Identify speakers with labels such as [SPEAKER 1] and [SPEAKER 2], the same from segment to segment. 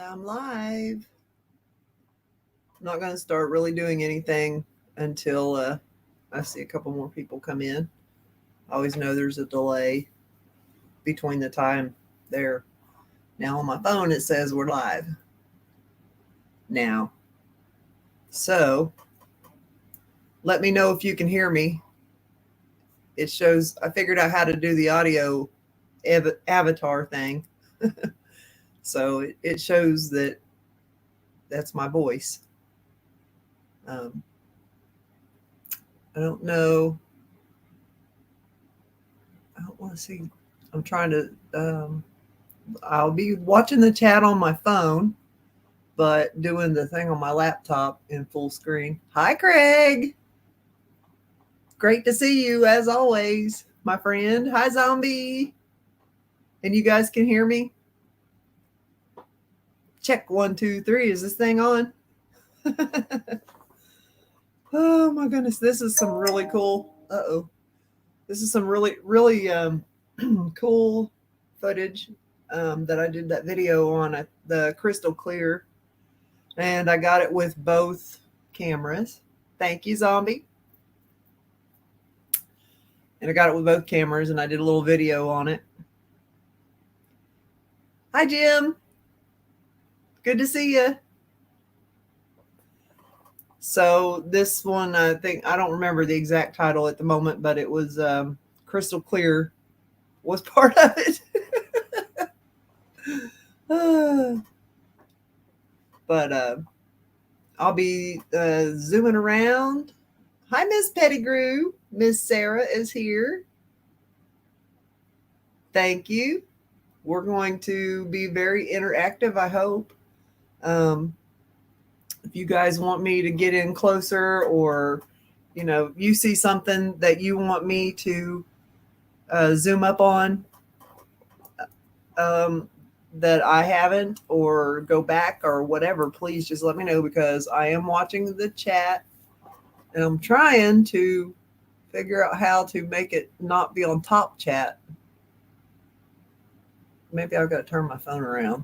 [SPEAKER 1] I'm live. I'm not going to start really doing anything until I see a couple more people come in. I always know there's a delay between the time there. Now on my phone it says we're live now. So let me know if you can hear me. It shows I figured out how to do the audio avatar thing. So it shows that that's my voice. I don't know. I don't want to see. I'm trying to. I'll be watching the chat on my phone, but doing the thing on my laptop in full screen. Hi, Craig. Great to see you as always, my friend. Hi, Zombie. And you guys can hear me? Check 1, 2, 3. Is this thing on? Oh my goodness, this is some really cool. This is some really cool footage that I did that video on the crystal clear, and I got it with both cameras. Thank you, Zombie. And I got it with both cameras, and I did a little video on it. Hi, Jim. Good to see you. So this one, I don't remember the exact title at the moment, but it was Crystal Clear was part of it. But I'll be zooming around. Hi, Miss Pettigrew. Miss Sarah is here. Thank you. We're going to be very interactive, I hope. If you guys want me to get in closer, or you see something that you want me to zoom up on that I haven't, or go back or whatever, please just let me know, because I am watching the chat and I'm trying to figure out how to make it not be on top chat. Maybe I've got to turn my phone around.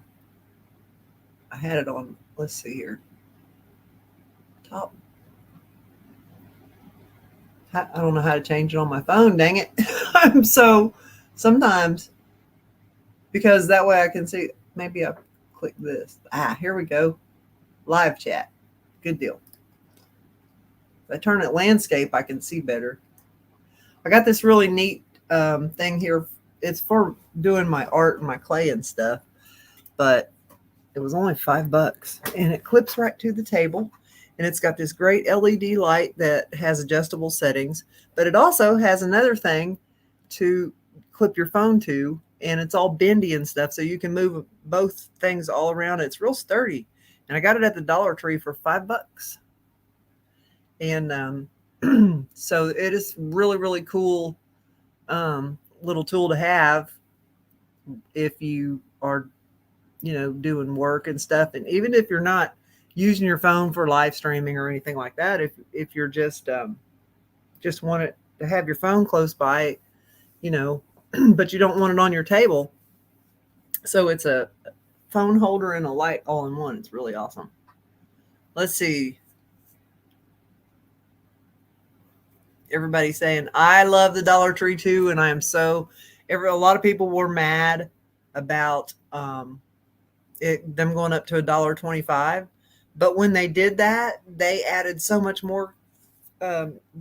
[SPEAKER 1] I had it on, let's see here. Top. I don't know how to change it on my phone, dang it. I'm so, sometimes, because that way I can see, maybe I'll click this. Here we go. Live chat. Good deal. If I turn it landscape, I can see better. I got this really neat thing here. It's for doing my art and my clay and stuff, but it was only $5, and it clips right to the table. And it's got this great LED light that has adjustable settings, but it also has another thing to clip your phone to, and it's all bendy and stuff, so you can move both things all around. It's real sturdy, and I got it at the Dollar Tree for $5. And so it is really cool little tool to have if you are doing work and stuff, and even if you're not using your phone for live streaming or anything like that, if you're just want it to have your phone close by, but you don't want it on your table. So it's a phone holder and a light all in one. It's really awesome. Let's see. Everybody's saying I love the Dollar Tree too, and I am so. A lot of people were mad about them going up to $1.25, but when they did that, they added so much more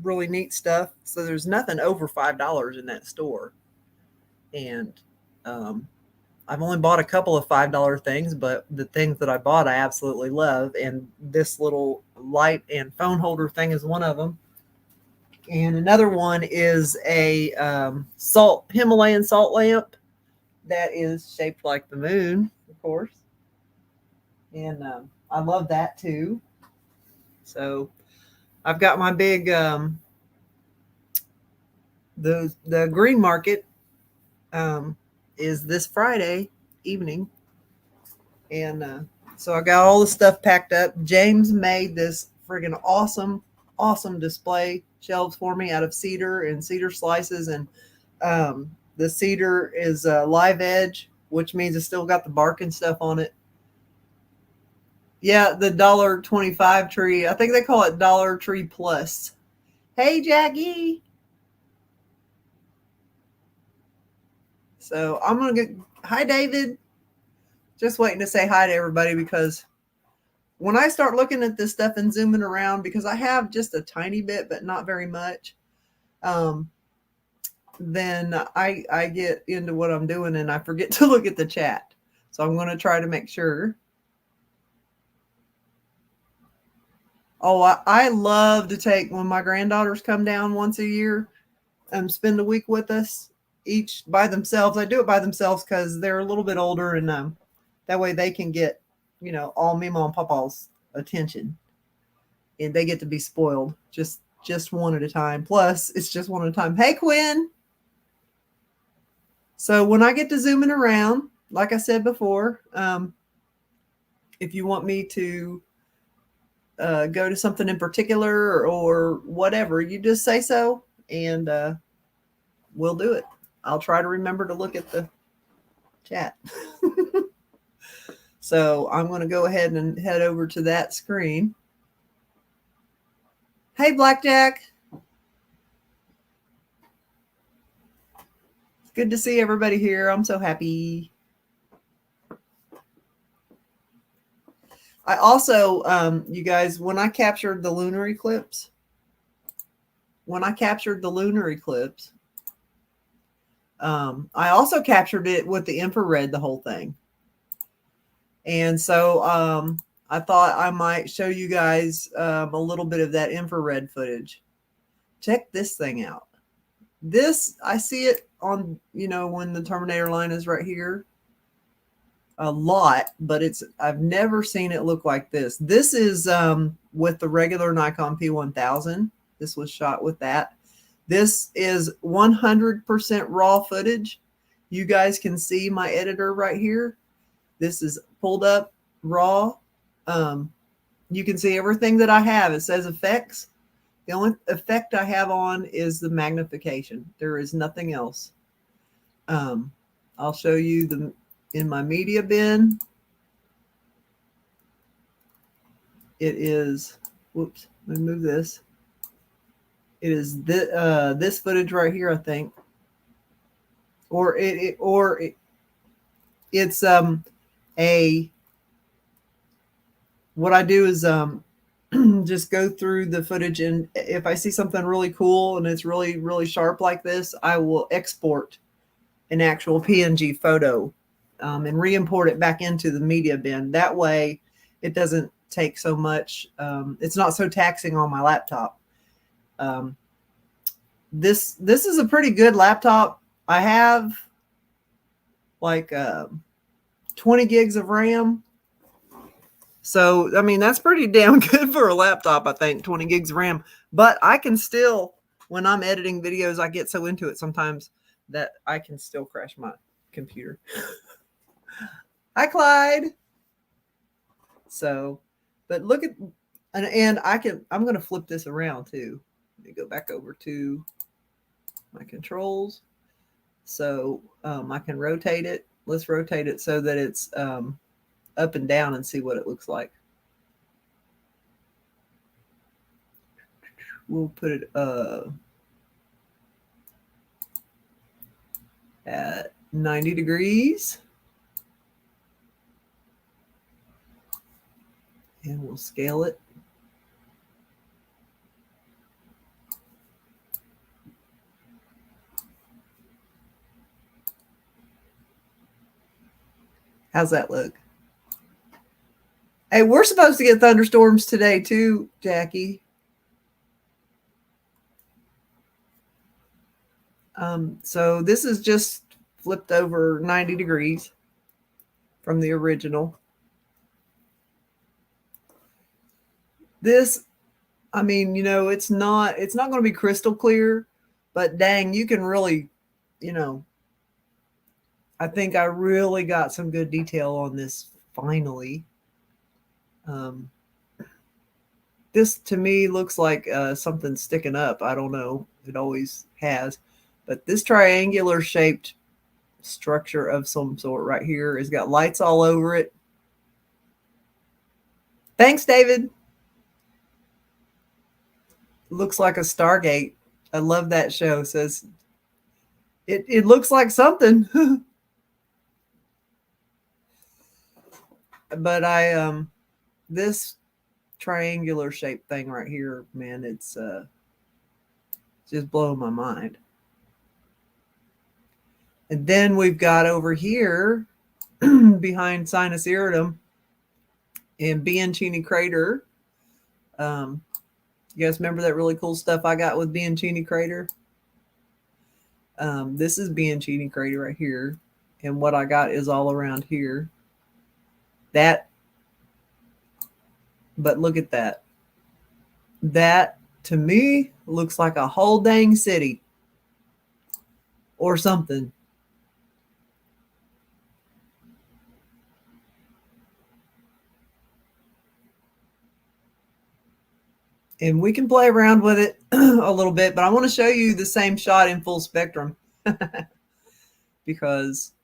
[SPEAKER 1] really neat stuff. So there's nothing over $5 in that store, and I've only bought a couple of $5 things, but the things that I bought I absolutely love, and this little light and phone holder thing is one of them. And another one is a Himalayan salt lamp that is shaped like the moon, of course. And I love that too. So I've got my big the green market is this Friday evening, and so I got all the stuff packed up. James made this friggin' awesome display shelves for me out of cedar and cedar slices, and the cedar is live edge, which means it's still got the bark and stuff on it. Yeah, the $1.25 tree. I think they call it Dollar Tree Plus. Hey, Jackie. So I'm gonna get. Hi, David. Just waiting to say hi to everybody because when I start looking at this stuff and zooming around, because I have just a tiny bit, but not very much, um, then I get into what I'm doing and I forget to look at the chat. So I'm going to try to make sure. Oh, I love to take when my granddaughters come down once a year and spend a week with us, each by themselves. I do it by themselves because they're a little bit older, and that way they can get, all Mima and Papa's attention, and they get to be spoiled just one at a time. Plus, it's just one at a time. Hey, Quinn. So when I get to zooming around, like I said before, if you want me to go to something in particular or whatever, you just say so, and we'll do it. I'll try to remember to look at the chat. So I'm going to go ahead and head over to that screen. Hey, Blackjack. It's good to see everybody here. I'm so happy. I also, you guys, when I captured the lunar eclipse, I also captured it with the infrared, the whole thing. And so I thought I might show you guys a little bit of that infrared footage. Check this thing out. This, I see it on, when the Terminator line is right here a lot, but I've never seen it look like this. This is with the regular Nikon P1000. This was shot with that. This is 100% raw footage. You guys can see my editor right here. This is pulled up raw. You can see everything that I have. It says effects. The only effect I have on is the magnification. There is nothing else. I'll show you in my media bin. It is, whoops, let me move this. It is this footage right here, I think. It's what I do is just go through the footage, and if I see something really cool and it's really, really sharp like this, I will export an actual PNG photo and re-import it back into the media bin. That way it doesn't take so much. It's not so taxing on my laptop. This is a pretty good laptop. I have like 20 gigs of RAM. So, I mean, that's pretty damn good for a laptop, I think, 20 gigs of RAM. But I can still, when I'm editing videos, I get so into it sometimes that I can still crash my computer. Hi, Clyde. So, but look at, and I'm going to flip this around too. Let me go back over to my controls. So I can rotate it. Let's rotate it so that it's up and down and see what it looks like. We'll put it at 90 degrees. And we'll scale it. How's that look? Hey, we're supposed to get thunderstorms today too, Jackie. So this is just flipped over 90 degrees from the original. This, I mean, it's not going to be crystal clear, but dang, you can really, I think I really got some good detail on this finally. This to me looks like something sticking up. I don't know. It always has. But this triangular shaped structure of some sort right here has got lights all over it. Thanks, David. Looks like a Stargate. I love that show. Says it looks like something. But this triangular shaped thing right here, man, it's just blowing my mind. And then we've got over here behind Sinus Iridum and Bianchini Crater. You guys remember that really cool stuff I got with Bianchini Crater? This is Bianchini Crater right here. And what I got is all around here. But look at that. That, to me, looks like a whole dang city. Or something. And we can play around with it a little bit, but I want to show you the same shot in full spectrum. Because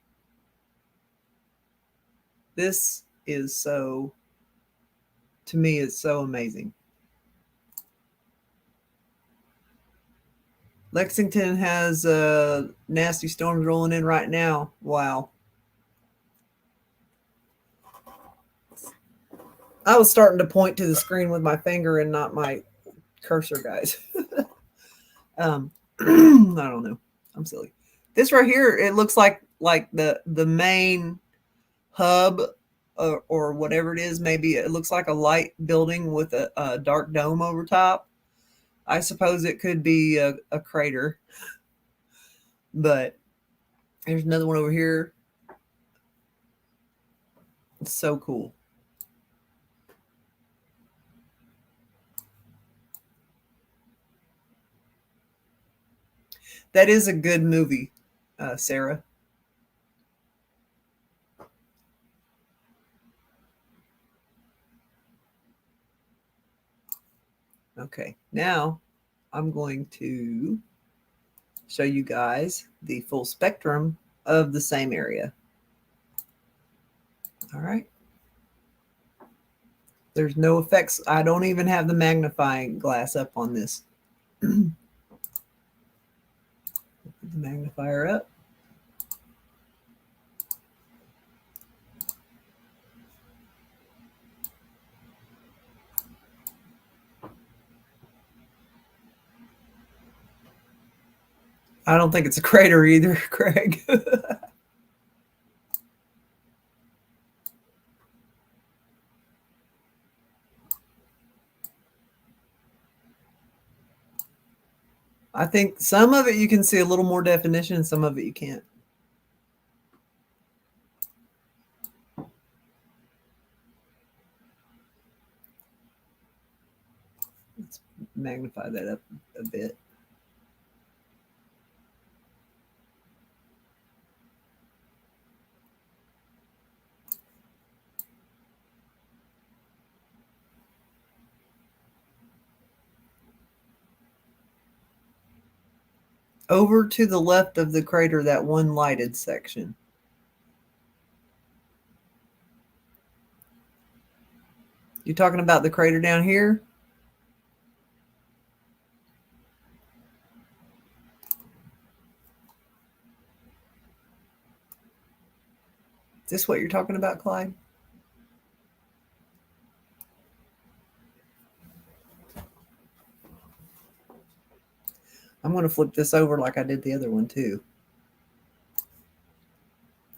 [SPEAKER 1] this is so, to me, it's so amazing. Lexington has nasty storms rolling in right now. Wow. I was starting to point to the screen with my finger and not my cursor, guys. I don't know. I'm silly. This right here, it looks like the main hub or whatever it is. Maybe it looks like a light building with a dark dome over top. I suppose it could be a crater. But there's another one over here. It's so cool. That is a good movie, Sarah. Okay, now I'm going to show you guys the full spectrum of the same area. All right. There's no effects. I don't even have the magnifying glass up on this. Put the magnifier up. I don't think it's a crater either, Craig. I think some of it you can see a little more definition, and some of it you can't. Let's magnify that up a bit. Over to the left of the crater, that one lighted section. You talking about the crater down here? Is this what you're talking about, Clyde? I'm going to flip this over like I did the other one too.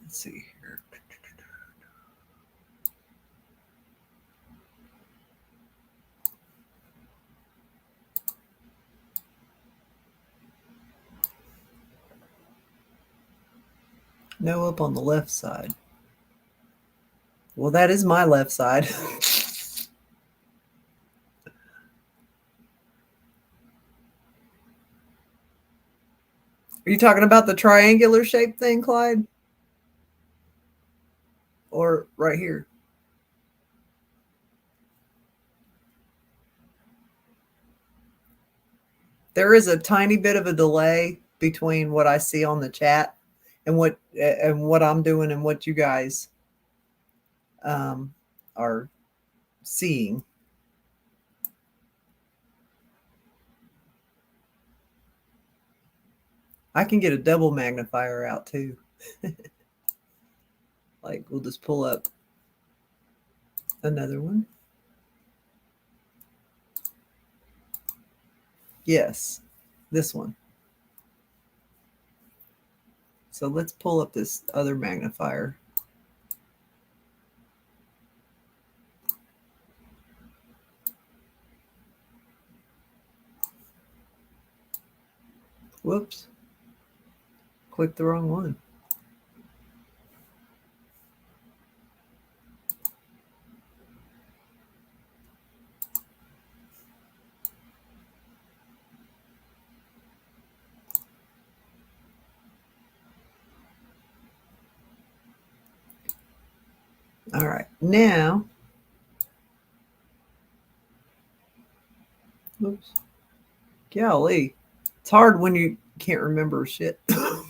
[SPEAKER 1] Let's see here. No, up on the left side. Well, that is my left side. Are you talking about the triangular shaped thing, Clyde? Or right here? There is a tiny bit of a delay between what I see on the chat and what I'm doing and what you guys are seeing. I can get a double magnifier out too. Like we'll just pull up another one. Yes, this one. So let's pull up this other magnifier. Whoops. Clicked the wrong one. All right, now, oops, golly, it's hard when you can't remember shit. I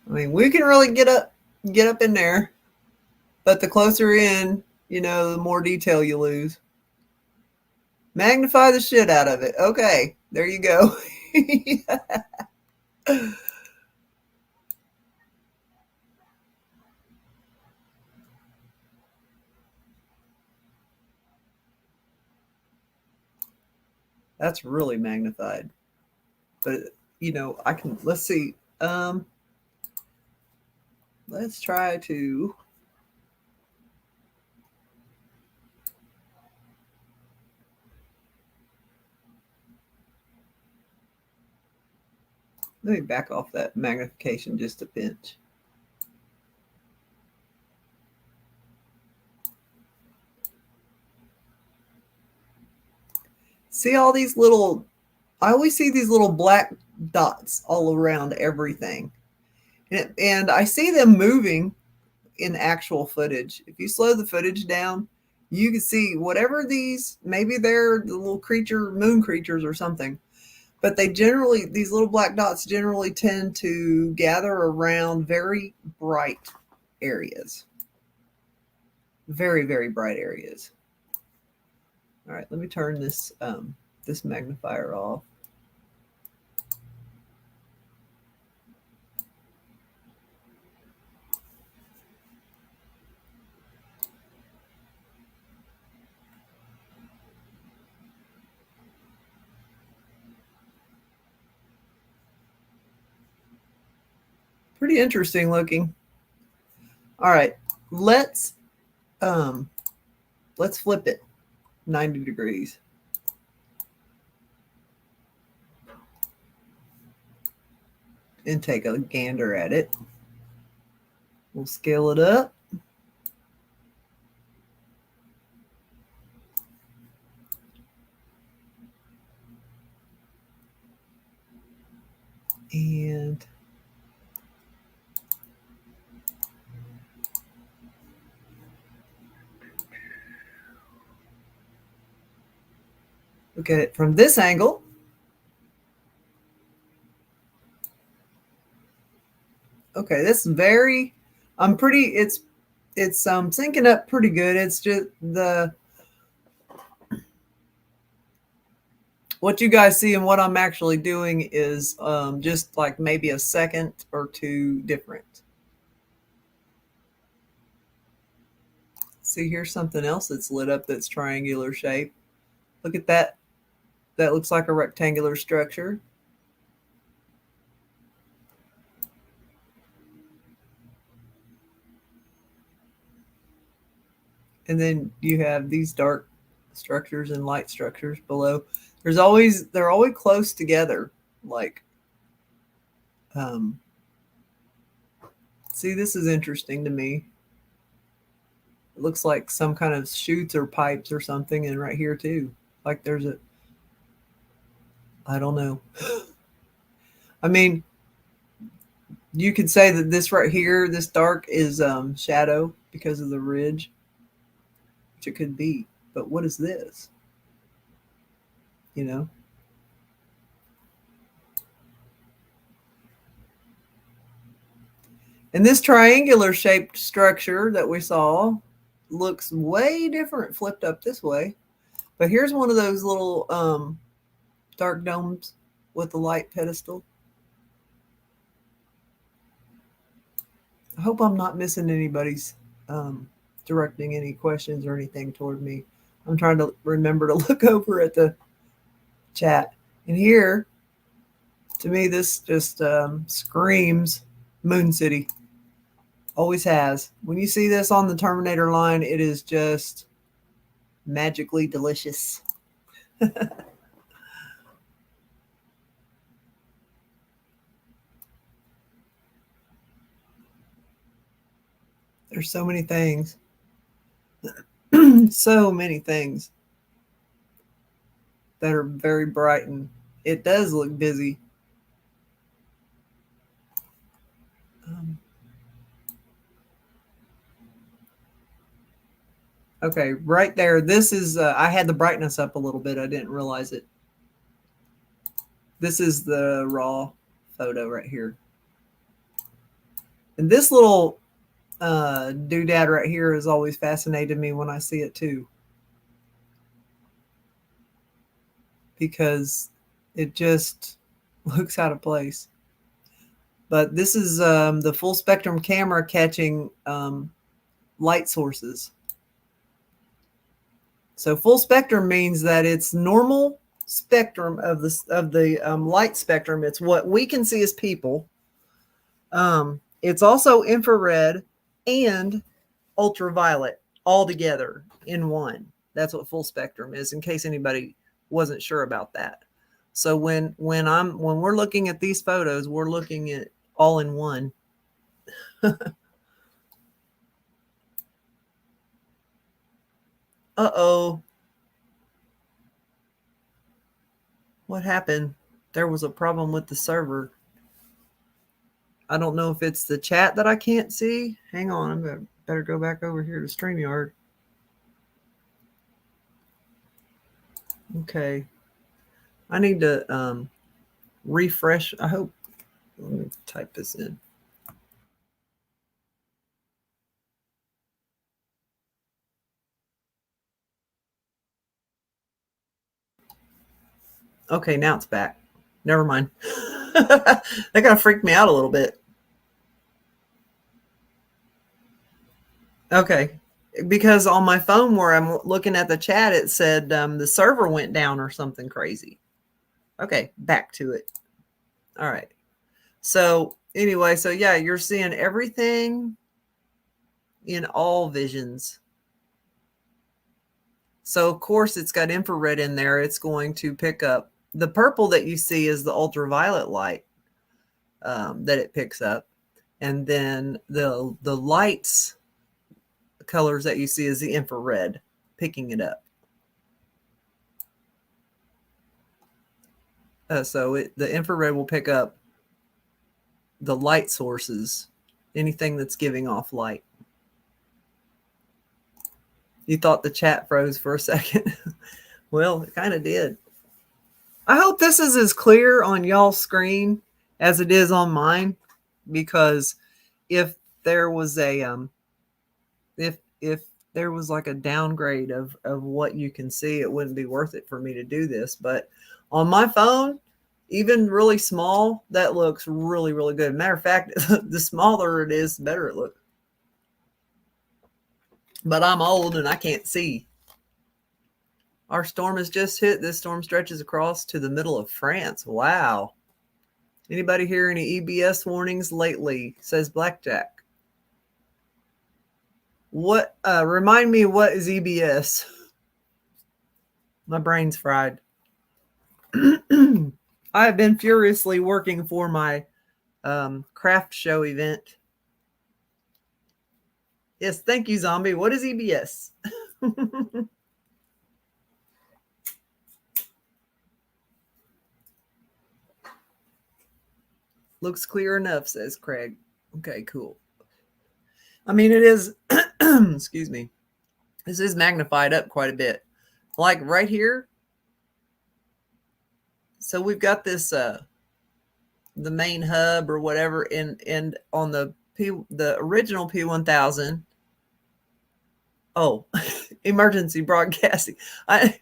[SPEAKER 1] mean, we can really get up in there, but the closer in, the more detail you lose. Magnify the shit out of it. Okay, there you go. That's really magnified. But I can let's see. Let's try to let me back off that magnification just a pinch. See all these little, I always see these little black dots all around everything. And I see them moving in actual footage. If you slow the footage down, you can see whatever these, maybe they're the little moon creatures or something. But these little black dots generally tend to gather around very bright areas. Very, very bright areas. All right, let me turn this this magnifier off. Pretty interesting looking. All right, let's flip it 90 degrees. And take a gander at it. We'll scale it up. And look at it from this angle. Okay, this is very, it's syncing up pretty good. It's just what you guys see and what I'm actually doing is just like maybe a second or two different. See, here's something else that's lit up that's triangular shape. Look at that. That looks like a rectangular structure. And then you have these dark structures and light structures below. They're always close together. Like, see, this is interesting to me. It looks like some kind of chutes or pipes or something, and right here too. Like there's I don't know. I mean, you could say that this right here, this dark is shadow because of the ridge, which it could be. But what is this? And this triangular shaped structure that we saw looks way different flipped up this way. But here's one of those little dark domes with the light pedestal. I hope I'm not missing anybody's directing any questions or anything toward me. I'm trying to remember to look over at the chat. And here, to me, this just screams Moon City. Always has. When you see this on the Terminator line, it is just magically delicious. There's so many things. So many things that are very bright, and it does look busy. Okay, right there. This is, I had the brightness up a little bit. I didn't realize it. This is the raw photo right here. And this little doodad right here has always fascinated me when I see it too. Because it just looks out of place. But this is the full spectrum camera catching light sources. So full spectrum means that it's normal spectrum of the light spectrum. It's what we can see as people. It's also infrared and ultraviolet all together in one. That's what full spectrum is, in case anybody wasn't sure about that. So when we're looking at these photos, we're looking at all in one. Uh-oh. What happened? There was a problem with the server. I don't know if it's the chat that I can't see. Hang on, I'm better go back over here to StreamYard. Okay. I need to refresh. I hope. Let me type this in. Okay, now it's back. Never mind. That kind of freaked me out a little bit. Okay. Because on my phone where I'm looking at the chat, it said the server went down or something crazy. Okay, back to it. All right. So anyway, so yeah, you're seeing everything in all visions. So of course it's got infrared in there. It's going to pick up the purple that you see is the ultraviolet light that it picks up. And then the lights colors that you see is the infrared picking it up. So the infrared will pick up the light sources, anything that's giving off light. You thought the chat froze for a second. Well, it kind of did. I hope this is as clear on y'all's screen as it is on mine, because if there was a if there was like a downgrade of what you can see, it wouldn't be worth it for me to do this. But on my phone, even really small, that looks really, really good. Matter of fact, the smaller it is, the better it looks. But I'm old and I can't see. Our storm has just hit. This storm stretches across to the middle of France. Wow. Anybody hear any EBS warnings lately? Says Blackjack. What? Remind me, what is EBS? My brain's fried. I've been furiously working for my craft show event. Yes, thank you, Zombie. What is EBS? Looks clear enough, says Craig. Okay, cool. I mean, it is, excuse me, this is magnified up quite a bit. Like right here. So we've got this, the main hub or whatever, and on the the original P1000. Oh, emergency broadcasting. I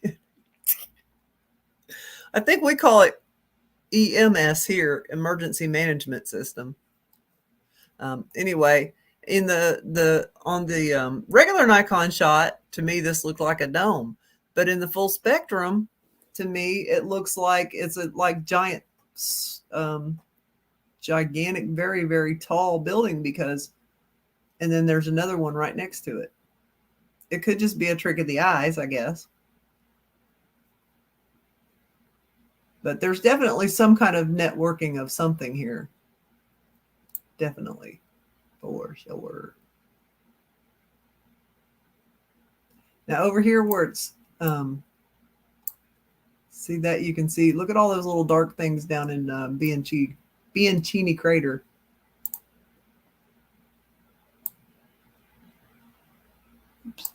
[SPEAKER 1] think we call it EMS here, emergency management system. Anyway, in the on the regular Nikon shot, to me this looked like a dome, but in the full spectrum, to me it looks like it's a like giant, gigantic, very very tall building, because, and then there's another one right next to it. It could just be a trick of the eyes, I guess. But there's definitely some kind of networking of something here. Definitely. For sure. Now over here where it's, see that, you can see, look at all those little dark things down in Bianchini crater. Oops.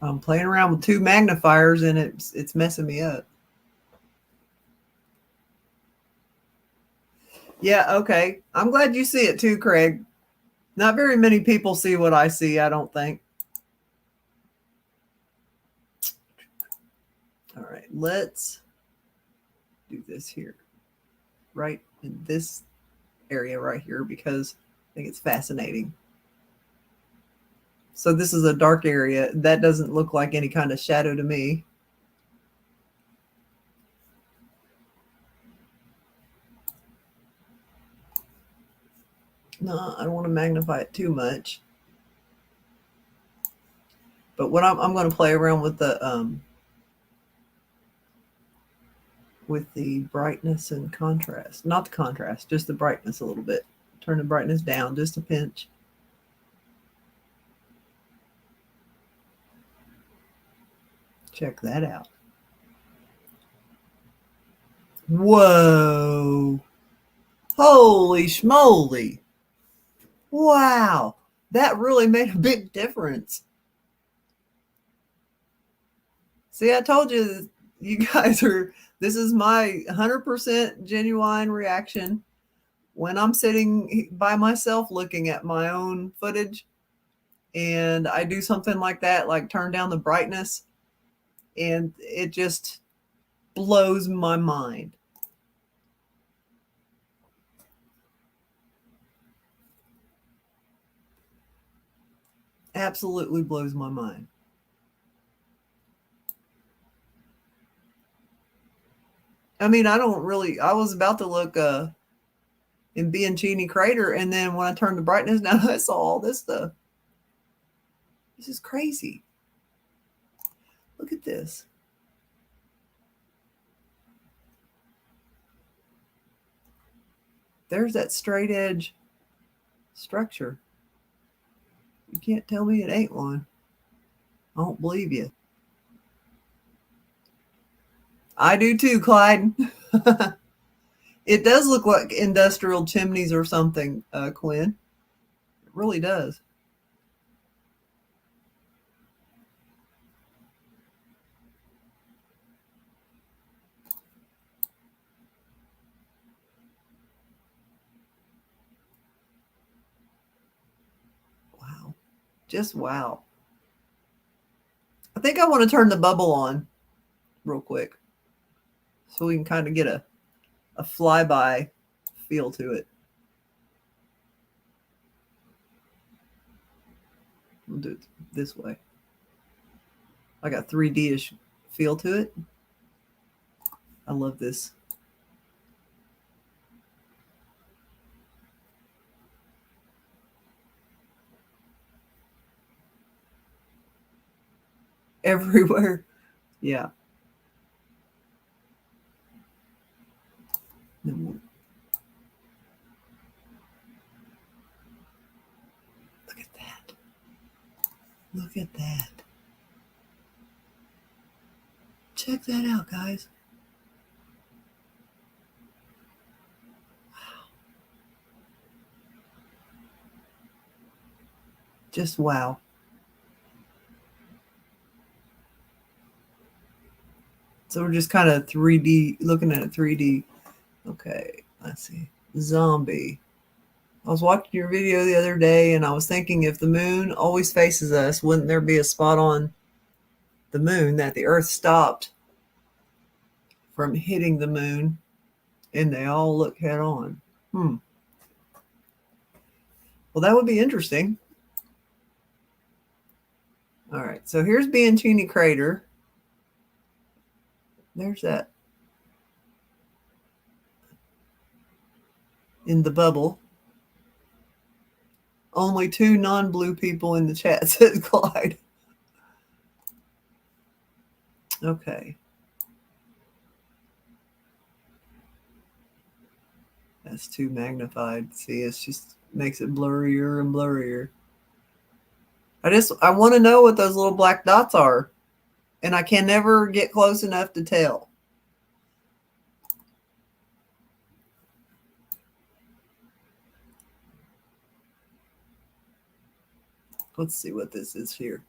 [SPEAKER 1] I'm playing around with two magnifiers and it's messing me up. Yeah, okay. I'm glad you see it too, Craig. Not very many people see what I see, I don't think. All right, let's do this here, right in this area right here, because I think it's fascinating. So this is a dark area. That doesn't look like any kind of shadow to me. No, I don't want to magnify it too much. But what I'm going to play around with the brightness and contrast. Not the contrast, just the brightness a little bit. Turn the brightness down just a pinch. Check that out. Whoa. Holy schmoly. Wow. That really made a big difference. See, I told you, you guys are, this is my 100% genuine reaction when I'm sitting by myself looking at my own footage and I do something like that, like turn down the brightness, and it just blows my mind. Absolutely blows my mind. I mean, I was about to look in Bianchini crater, and then when I turned the brightness down, I saw all this stuff. This is crazy. Look at this. There's that straight edge structure. You can't tell me it ain't one. I don't believe you. I do too, Clyde. It does look like industrial chimneys or something, Quinn. It really does. Wow. Just wow. I think I want to turn the bubble on real quick so we can kind of get a flyby feel to it. We'll do it this way. I got 3D-ish feel to it. I love this. Everywhere. Yeah. Look at that. Look at that. Check that out, guys. Wow. Just wow. So we're just kind of 3D, looking at it 3D. Okay, let's see. Zombie. I was watching your video the other day and I was thinking, if the moon always faces us, wouldn't there be a spot on the moon that the earth stopped from hitting the moon and they all look head on? Well, that would be interesting. All right, so here's Bianchini Crater. There's that in the bubble. Only 2 non-blue people in the chat, says Clyde. Okay. That's too magnified. See, it just makes it blurrier and blurrier. I want to know what those little black dots are, and I can never get close enough to tell. Let's see what this is here.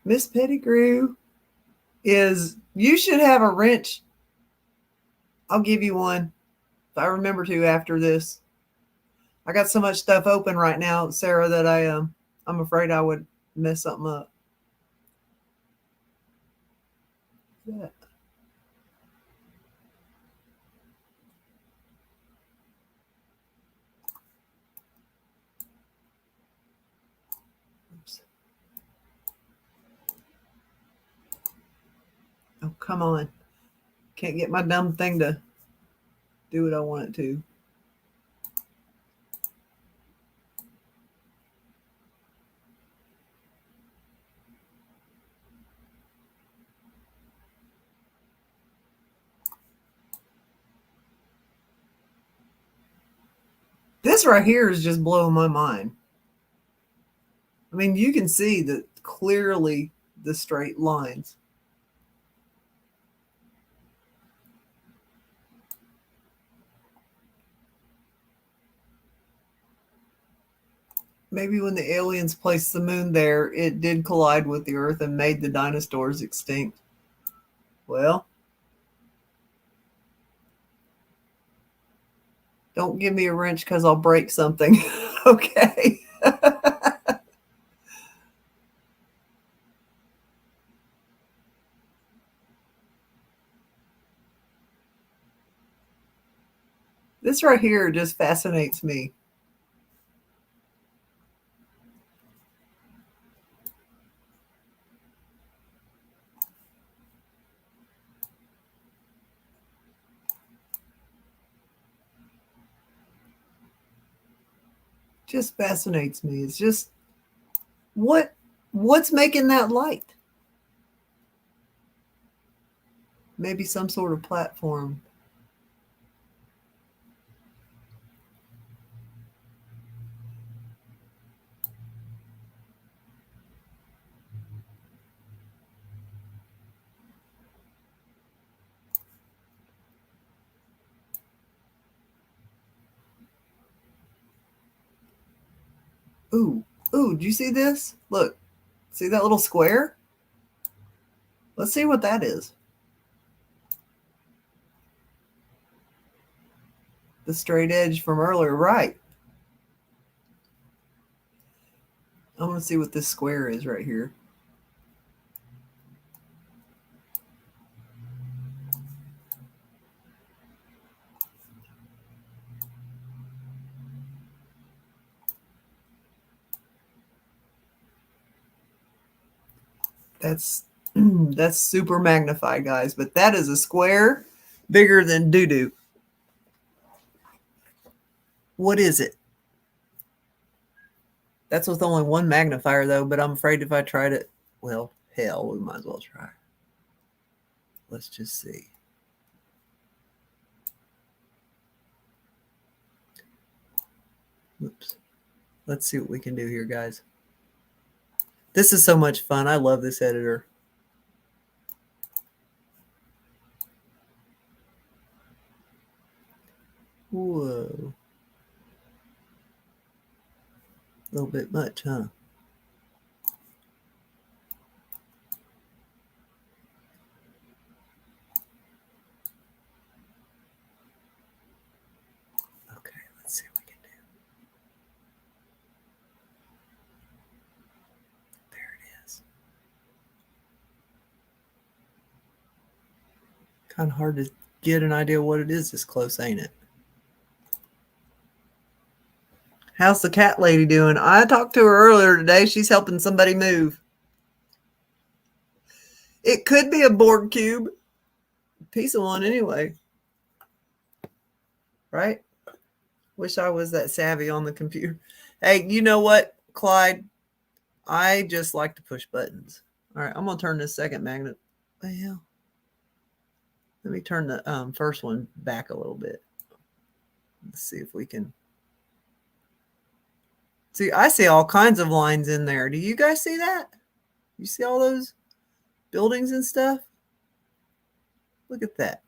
[SPEAKER 1] Miss Pettigrew you should have a wrench. I'll give you one if I remember to after this. I got so much stuff open right now, Sarah, that I'm afraid I would mess something up. Yeah. Oops. Oh, come on. Can't get my dumb thing to do what I want it to. This right here is just blowing my mind. I mean, you can see that clearly the straight lines. Maybe when the aliens placed the moon there, it did collide with the Earth and made the dinosaurs extinct. Well, don't give me a wrench because I'll break something. Okay. This right here just fascinates me. Just fascinates me. It's just what's making that light? Maybe some sort of platform. Ooh, do you see this? Look, see that little square? Let's see what that is. The straight edge from earlier, right? I want to see what this square is right here. That's that's super magnified, guys, but that is a square bigger than doo-doo. What is it? That's with only one magnifier, though, but I'm afraid if I tried it, well, hell, we might as well try. Let's just see. Oops. Let's see what we can do here, guys. This is so much fun. I love this editor. Whoa. A little bit much, huh? Okay, let's see what we can do. There it is. Kind of hard to get an idea what it is this close, ain't it? How's the cat lady doing? I talked to her earlier today. She's helping somebody move. It could be a Borg cube. Piece of one anyway. Right? Wish I was that savvy on the computer. Hey, you know what, Clyde? I just like to push buttons. All right, I'm going to turn this second magnet. Well, let me turn the first one back a little bit. Let's see if we can. See, I see all kinds of lines in there. Do you guys see that? You see all those buildings and stuff? Look at that.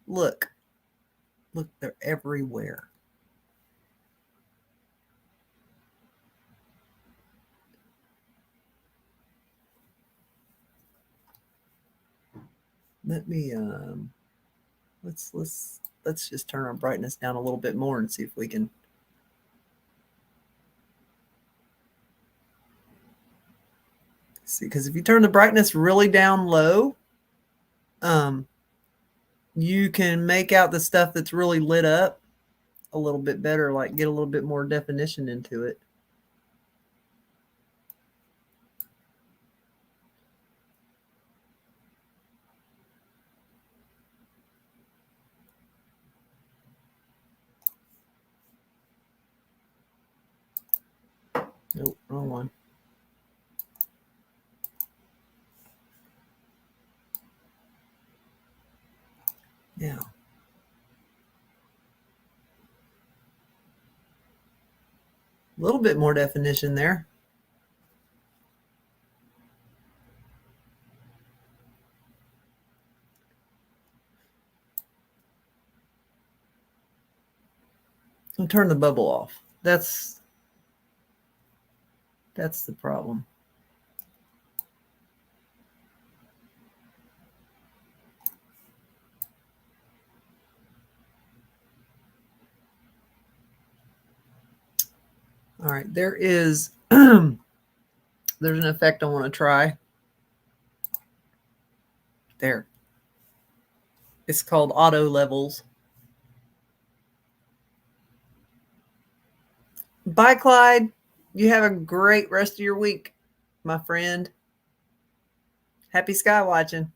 [SPEAKER 1] Look. Look, they're everywhere. Let me let's just turn our brightness down a little bit more and see if we can see, because if you turn the brightness really down low, you can make out the stuff that's really lit up a little bit better, like get a little bit more definition into it. Nope, wrong one. Yeah. A little bit more definition there. So turn the bubble off. That's the problem. All right, there is there's an effect I want to try. There. It's called auto levels. Bye, Clyde. You have a great rest of your week, my friend. Happy sky watching.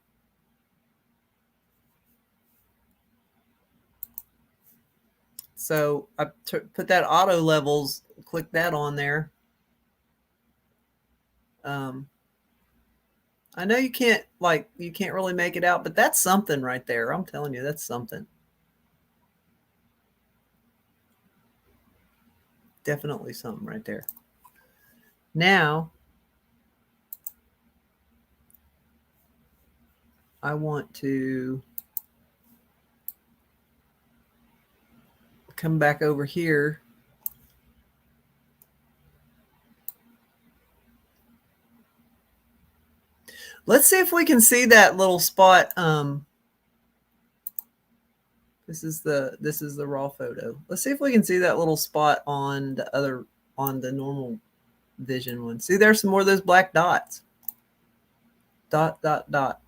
[SPEAKER 1] So I put that auto levels, click that on there. I know you can't really make it out, but that's something right there. I'm telling you, that's something. Definitely something right there. Now, I want to come back over here. Let's see if we can see that little spot. This is the raw photo. Let's see if we can see that little spot on the normal vision one. See, there's some more of those black dots. Dot, dot, dot.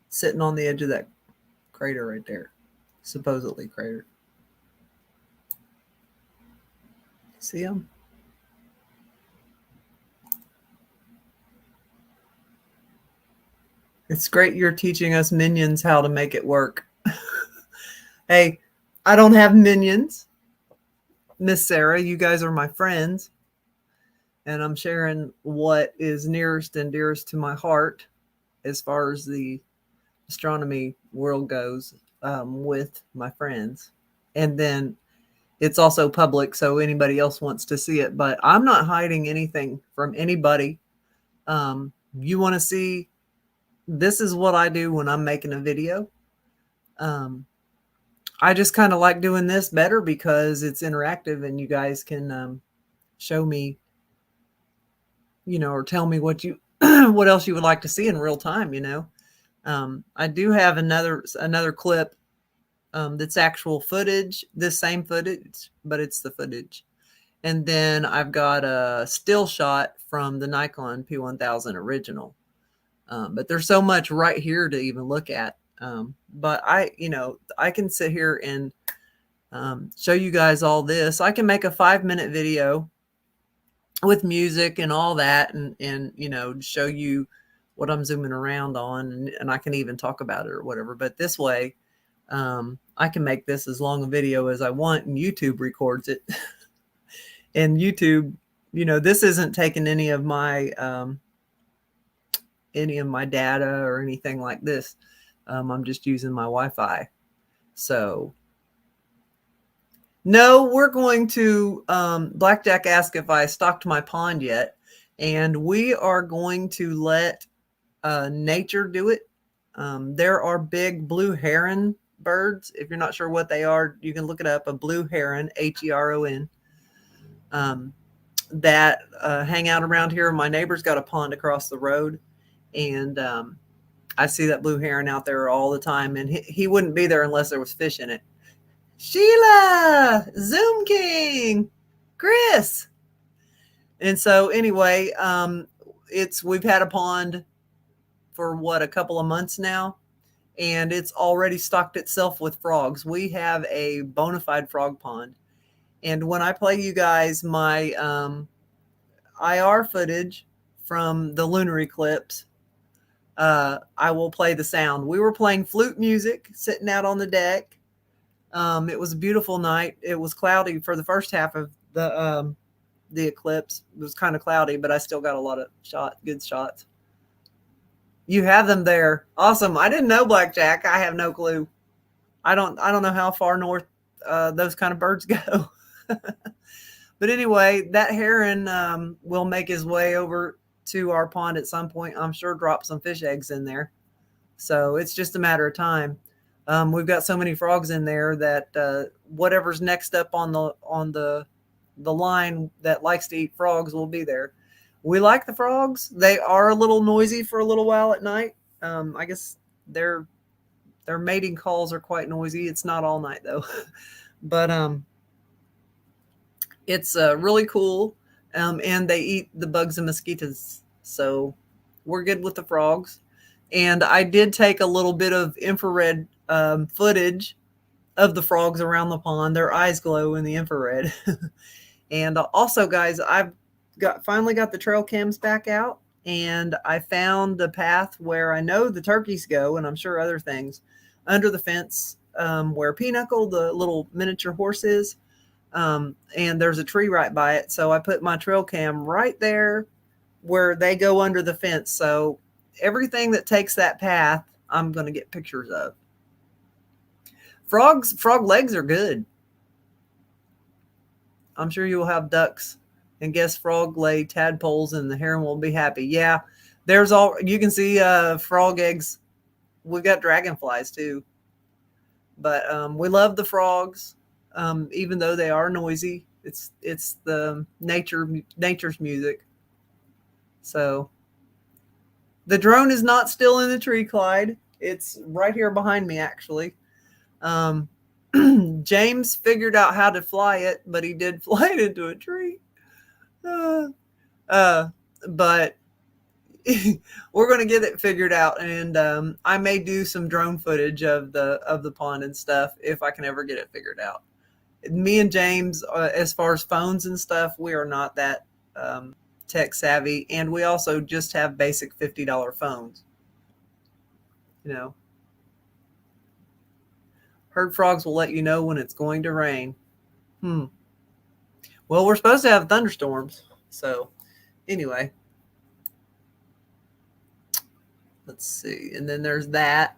[SPEAKER 1] Sitting on the edge of that crater right there. Supposedly crater. See them? It's great you're teaching us minions how to make it work. Hey, I don't have minions. Miss Sarah, you guys are my friends. And I'm sharing what is nearest and dearest to my heart as far as the astronomy world goes, with my friends. And then it's also public, so anybody else wants to see it. But I'm not hiding anything from anybody. You want to see, this is what I do when I'm making a video. I just kind of like doing this better because it's interactive and you guys can show me, or tell me what you what else you would like to see in real time. I do have another clip that's actual footage, this same footage, but it's the footage. And then I've got a still shot from the Nikon P1000 original. But there's so much right here to even look at. But I can sit here and show you guys all this. I can make a 5-minute video with music and all that, and show you what I'm zooming around on, and I can even talk about it or whatever. But this way, I can make this as long a video as I want, and YouTube records it. And YouTube, this isn't taking any of my data or anything like this. I'm just using my Wi-Fi. So no, we're going to, Blackjack asked if I stocked my pond yet, and we are going to let nature do it. There are big blue heron birds. If you're not sure what they are, you can look it up. A blue heron, Heron, that hang out around here. My neighbor's got a pond across the road, and I see that blue heron out there all the time, and he wouldn't be there unless there was fish in it. Sheila, Zoom King, Chris. And so anyway, we've had a pond for a couple of months now, and it's already stocked itself with frogs. We have a bona fide frog pond. And when I play you guys my IR footage from the lunar eclipse, I will play the sound. We were playing flute music sitting out on the deck. It was a beautiful night. It was cloudy for the first half of the eclipse. It was kind of cloudy, but I still got a lot of good shots. You have them there. Awesome. I didn't know, Blackjack. I have no clue. I don't know how far north those kind of birds go. But anyway, that heron will make his way over to our pond at some point. I'm sure drop some fish eggs in there. So it's just a matter of time. We've got so many frogs in there that whatever's next up on the line that likes to eat frogs will be there. We like the frogs. They are a little noisy for a little while at night. I guess their mating calls are quite noisy. It's not all night though. But it's really cool. And they eat the bugs and mosquitoes. So we're good with the frogs. And I did take a little bit of infrared footage of the frogs around the pond. Their eyes glow in the infrared. And also, guys, I've finally got the trail cams back out, and I found the path where I know the turkeys go, and I'm sure other things, under the fence where Pinochle, the little miniature horse, is. And there's a tree right by it. So I put my trail cam right there where they go under the fence. So everything that takes that path, I'm going to get pictures of. Frog legs are good. I'm sure you'll have ducks, and guess frog lay tadpoles, and the heron will be happy. Yeah, you can see frog eggs. We've got dragonflies too. But we love the frogs, even though they are noisy. It's the nature's music. So the drone is not still in the tree, Clyde. It's right here behind me, actually. James figured out how to fly it, but he did fly it into a tree. But we're going to get it figured out, and I may do some drone footage of the pond and stuff if I can ever get it figured out. Me and James, as far as phones and stuff, we are not that tech savvy, and we also just have basic $50 phones. Herd frogs will let you know when it's going to rain. Well, we're supposed to have thunderstorms. So anyway, let's see. And then there's that.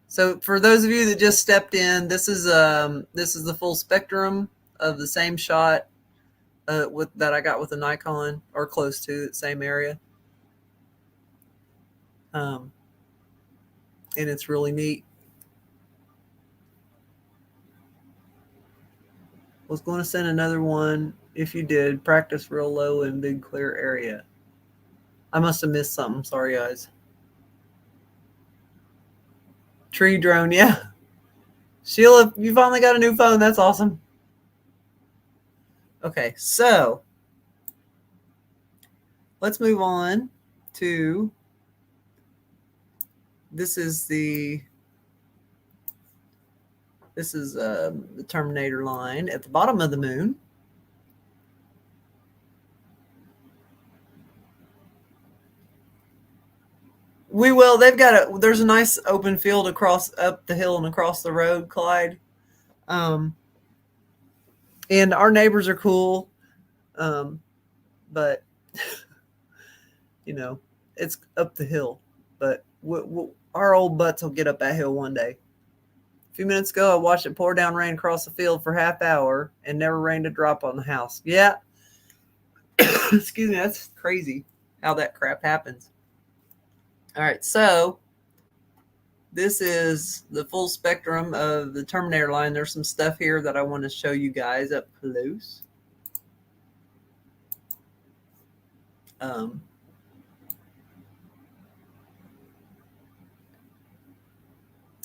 [SPEAKER 1] So for those of you that just stepped in, this is the full spectrum of the same shot that I got with the Nikon, or close to the same area. And it's really neat. Was going to send another one. If you did, practice real low in big clear area. I must have missed something. Sorry, guys. Tree drone, yeah. Sheila, you finally got a new phone. That's awesome. Okay, so let's move on to, this is the Terminator line at the bottom of the moon. We will. They've got there's a nice open field across up the hill and across the road, Clyde. And our neighbors are cool. But you know, it's up the hill. But our old butts will get up that hill one day. A few minutes ago, I watched it pour down rain across the field for half hour and never rained a drop on the house. Yeah. Excuse me. That's crazy how that crap happens. All right. So this is the full spectrum of the Terminator line. There's some stuff here that I want to show you guys up close.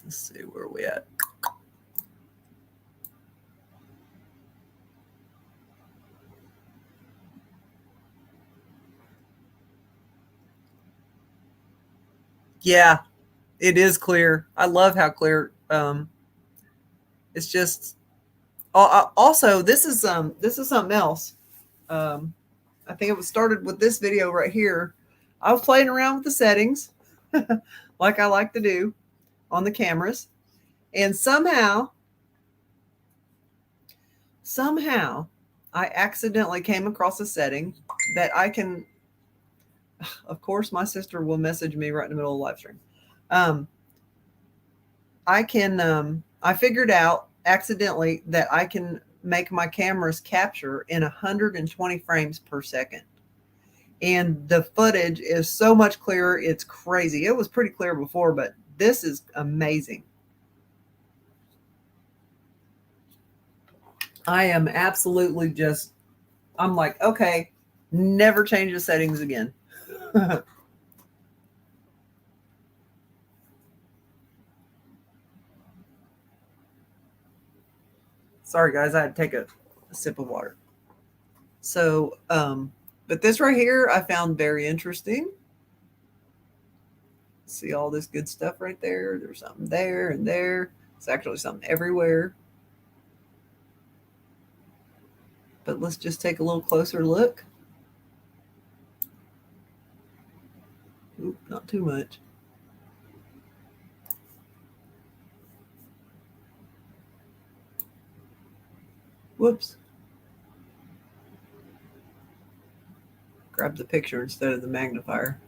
[SPEAKER 1] Let's see, where are we at? Yeah, it is clear. I love how clear. It's just also this is something else. I think it was started with this video right here. I was playing around with the settings like I like to do on the cameras, and somehow I accidentally came across a setting that I can, of course my sister will message me right in the middle of the live stream. I figured out accidentally that I can make my cameras capture in 120 frames per second. And the footage is so much clearer. It's crazy. It was pretty clear before, but this is amazing. I am absolutely just, I'm like, okay, never change the settings again. Sorry, guys, I had to take a sip of water. So, but this right here I found very interesting. See all this good stuff right there. There's something there and there. It's actually something everywhere. But let's just take a little closer look. Oop, not too much. Whoops. Grab the picture instead of the magnifier.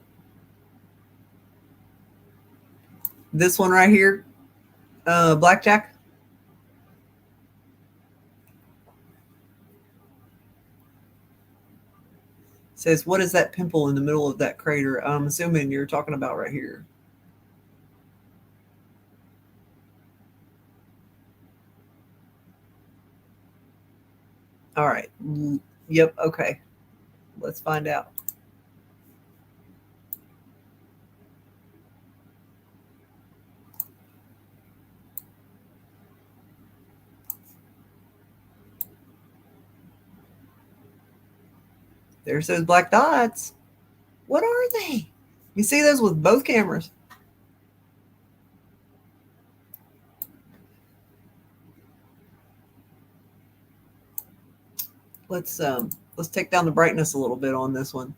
[SPEAKER 1] This one right here, Blackjack. Says, what is that pimple in the middle of that crater? I'm assuming you're talking about right here. All right. Yep. Okay. Let's find out. There's those black dots. What are they? You see those with both cameras. Let's take down the brightness a little bit on this one.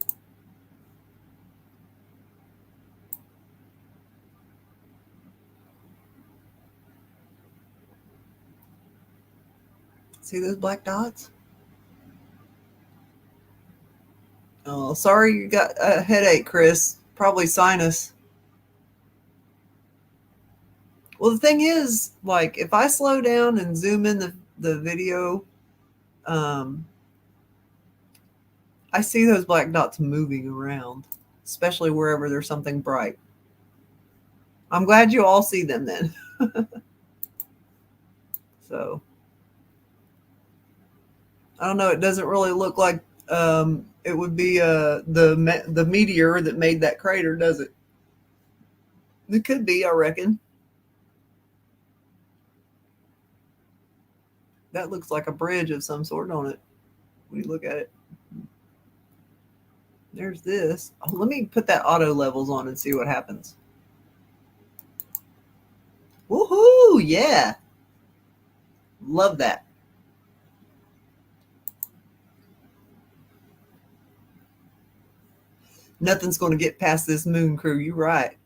[SPEAKER 1] See those black dots? Oh, sorry you got a headache, Chris. Probably sinus. Well, the thing is, like, if I slow down and zoom in the video, I see those black dots moving around, especially wherever there's something bright. I'm glad you all see them then. So, I don't know. It doesn't really look like it would be the meteor that made that crater, does it? It could be, I reckon. That looks like a bridge of some sort, don't it? When you look at it. There's this. Oh, let me put that auto levels on and see what happens. Woohoo! Yeah. Love that. Nothing's going to get past this moon crew. You're right.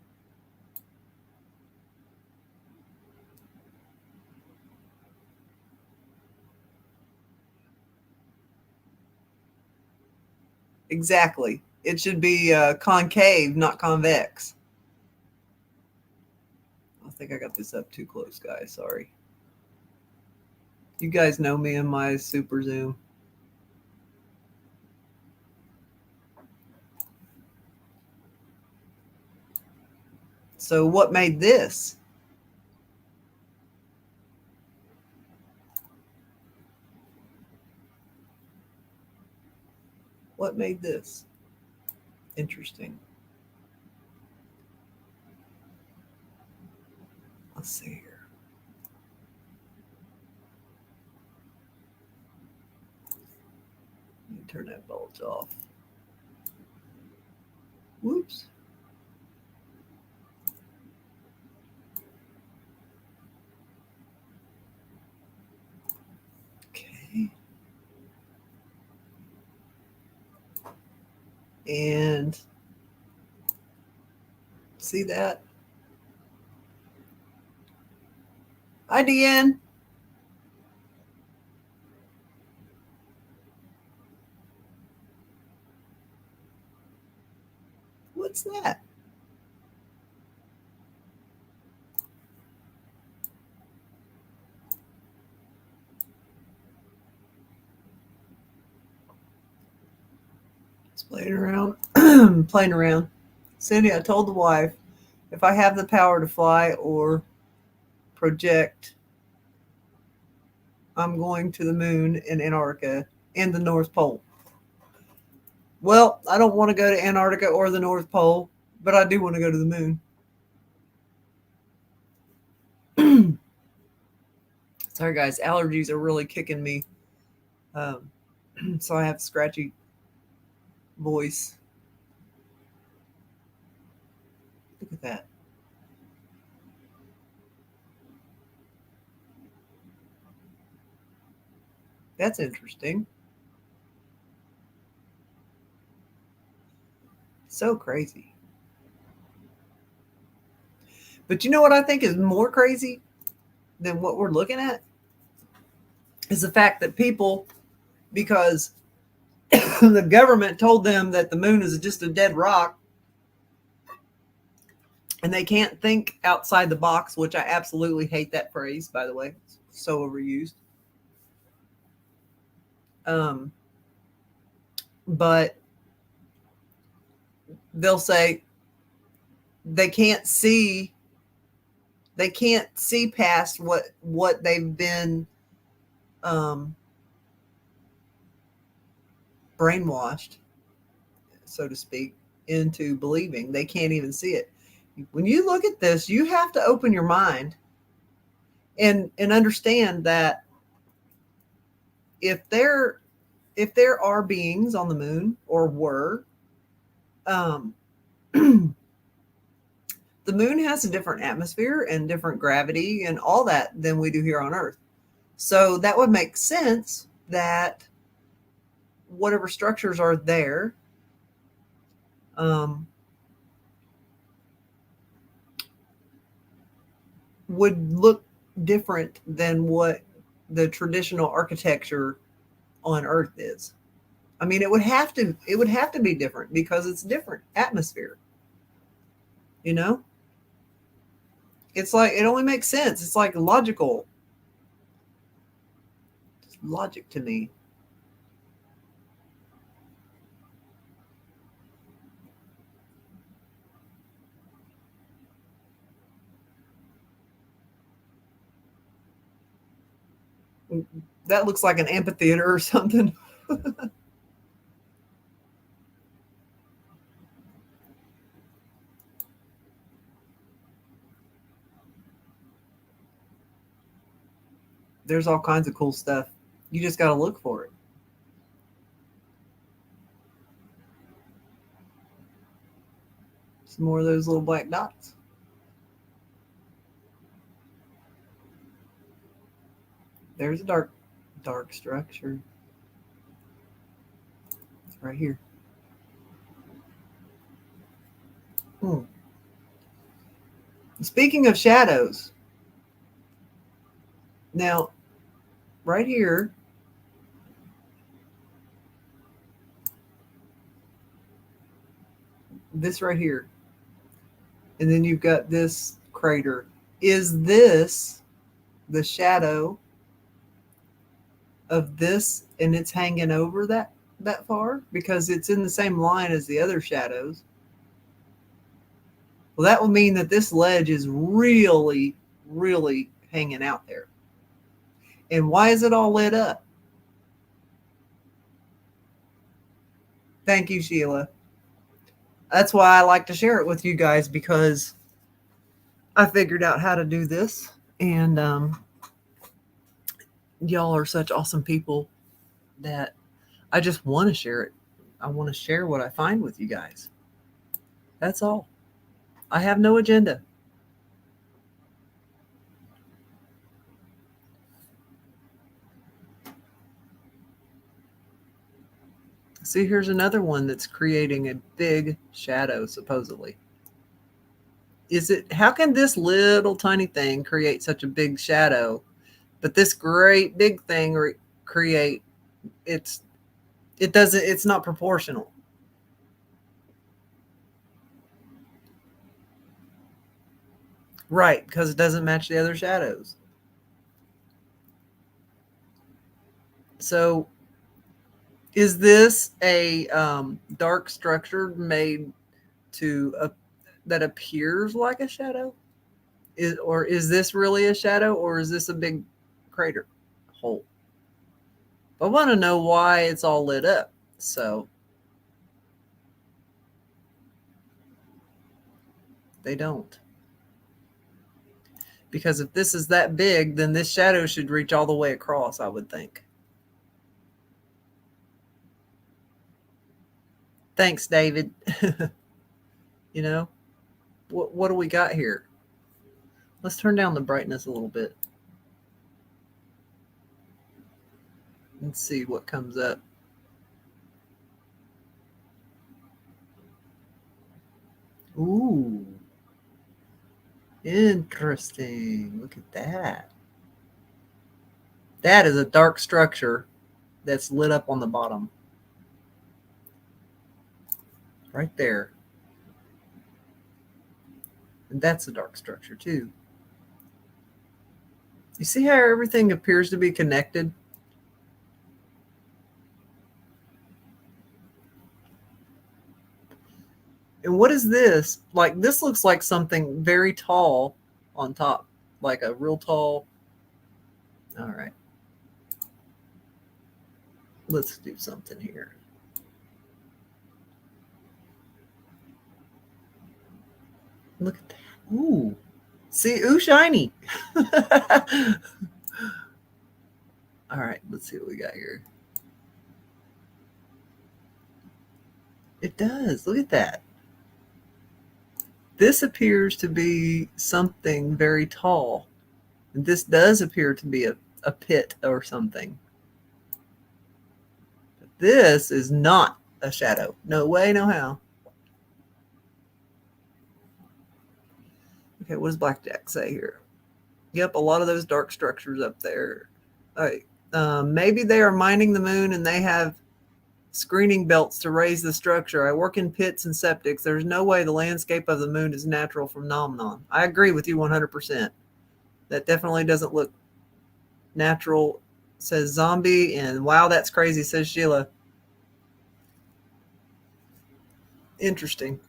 [SPEAKER 1] Exactly. It should be concave, not convex. I think I got this up too close, guys. Sorry. You guys know me and my super zoom. So, what made this? What made this? Interesting. Let's see here. Let me turn that bulge off. Whoops. Okay. And see that? Hi, Deanne. What's that? Just playing around. Playing around. Cindy, I told the wife if I have the power to fly or project, I'm going to the moon in Antarctica and the North Pole. Well, I don't want to go to Antarctica or the North Pole, but I do want to go to the moon. Sorry, guys. Allergies are really kicking me. Um, so I have scratchy voice. Look at that. That's interesting. So crazy. But you know what I think is more crazy than what we're looking at? Is the fact that people, because the government told them that the moon is just a dead rock and they can't think outside the box, which I absolutely hate that phrase, by the way. It's so overused. Um, but they'll say they can't see past what they've been um, brainwashed, so to speak, into believing. They can't even see it. When you look at this, you have to open your mind and understand that if there are beings on the moon or were, um, the moon has a different atmosphere and different gravity and all that than we do here on Earth. So that would make sense that whatever structures are there um, would look different than what the traditional architecture on Earth is. I mean, it would have to be different because it's different atmosphere. You know, it's like it only makes sense. It's like logic to me. That looks like an amphitheater or something. There's all kinds of cool stuff. You just got to look for it. Some more of those little black dots. There's a dark structure right here. Hmm. Speaking of shadows, now right here, this right here, and then you've got this crater. Is this the shadow of this, and it's hanging over that far because it's in the same line as the other shadows? Well, that would mean that this ledge is really, really hanging out there. And why is it all lit up? Thank you, Sheila. That's why I like to share it with you guys, because I figured out how to do this, and y'all are such awesome people that I just want to share it. I want to share what I find with you guys. That's all. I have no agenda. See, here's another one that's creating a big shadow, supposedly. How can this little tiny thing create such a big shadow, but this great big thing create, it's not proportional. Right, because it doesn't match the other shadows. So is this a dark structure made to that appears like a shadow? Is this really a shadow, or is this a big crater hole? I want to know why it's all lit up. So they don't. Because if this is that big, then this shadow should reach all the way across, I would think. Thanks, David. You know, what do we got here? Let's turn down the brightness a little bit. Let's see what comes up. Ooh, interesting. Look at that. That is a dark structure that's lit up on the bottom. Right there. And that's a dark structure too. You see how everything appears to be connected? And what is this? Like, this looks like something very tall on top, like a real tall. All right. Let's do something here. Look at that. Ooh. See, ooh, shiny. All right, let's see what we got here. It does. Look at that. This appears to be something very tall. This does appear to be a pit or something. But this is not a shadow. No way, no how. Okay, what does Blackjack say here? Yep, a lot of those dark structures up there. All right. Maybe they are mining the moon and they have screening belts to raise the structure. I work in pits and septics. There's no way the landscape of the moon is natural phenomenon. I agree with you 100%. That definitely doesn't look natural, says Zombie. And wow, that's crazy, says Sheila. Interesting.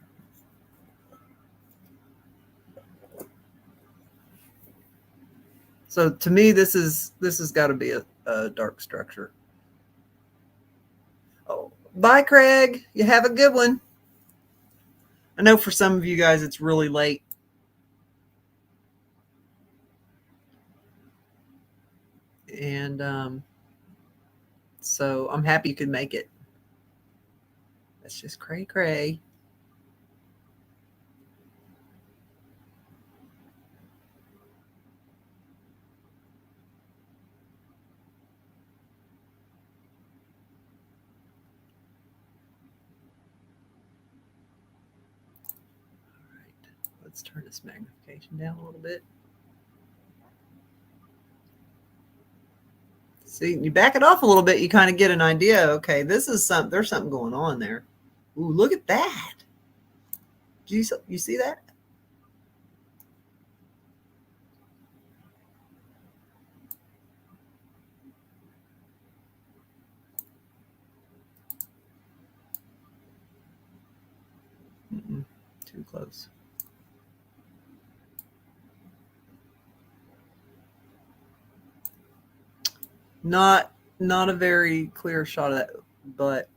[SPEAKER 1] So to me, this has got to be dark structure. Oh, bye, Craig. You have a good one. I know for some of you guys it's really late. And so I'm happy you could make it. That's just cray cray. All right, let's turn this magnification down a little bit. See, you back it off a little bit, you kind of get an idea. Okay, this is something. There's something going on there. Ooh, look at that. Do you see that? Too close. Not a very clear shot of that, but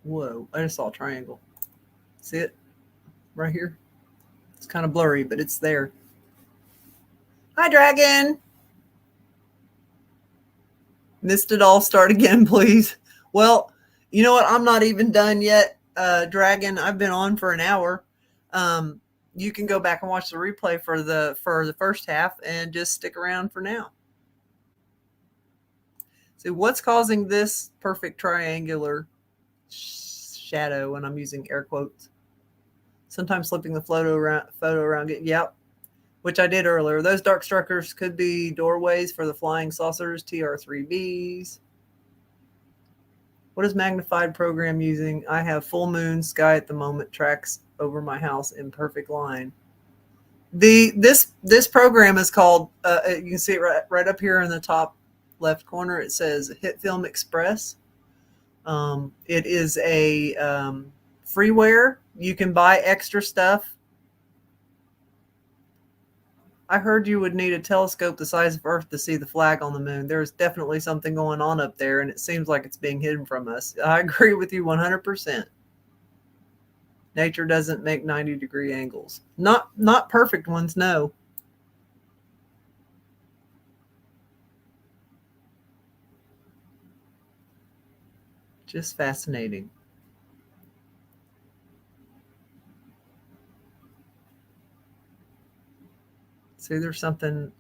[SPEAKER 1] whoa, I just saw a triangle. See it right here? It's kind of blurry, but it's there. Hi, Dragon. Missed it all. Start again, please. Well, you know what? I'm not even done yet, Dragon. I've been on for an hour. You can go back and watch the replay for the first half and just stick around for now. So what's causing this perfect triangular shadow, and I'm using air quotes? Sometimes flipping the photo around. Yep, which I did earlier. Those dark structures could be doorways for the flying saucers, TR3Bs. What is magnified program using? I have full moon sky at the moment, tracks over my house in perfect line. This program is called, you can see it right up here in the top left corner. It says HitFilm Express. It is a freeware. You can buy extra stuff. I heard you would need a telescope the size of Earth to see the flag on the moon. There's definitely something going on up there, and it seems like it's being hidden from us. I agree with you 100%. Nature doesn't make 90-degree angles. Not perfect ones, no. Just fascinating. See, there's something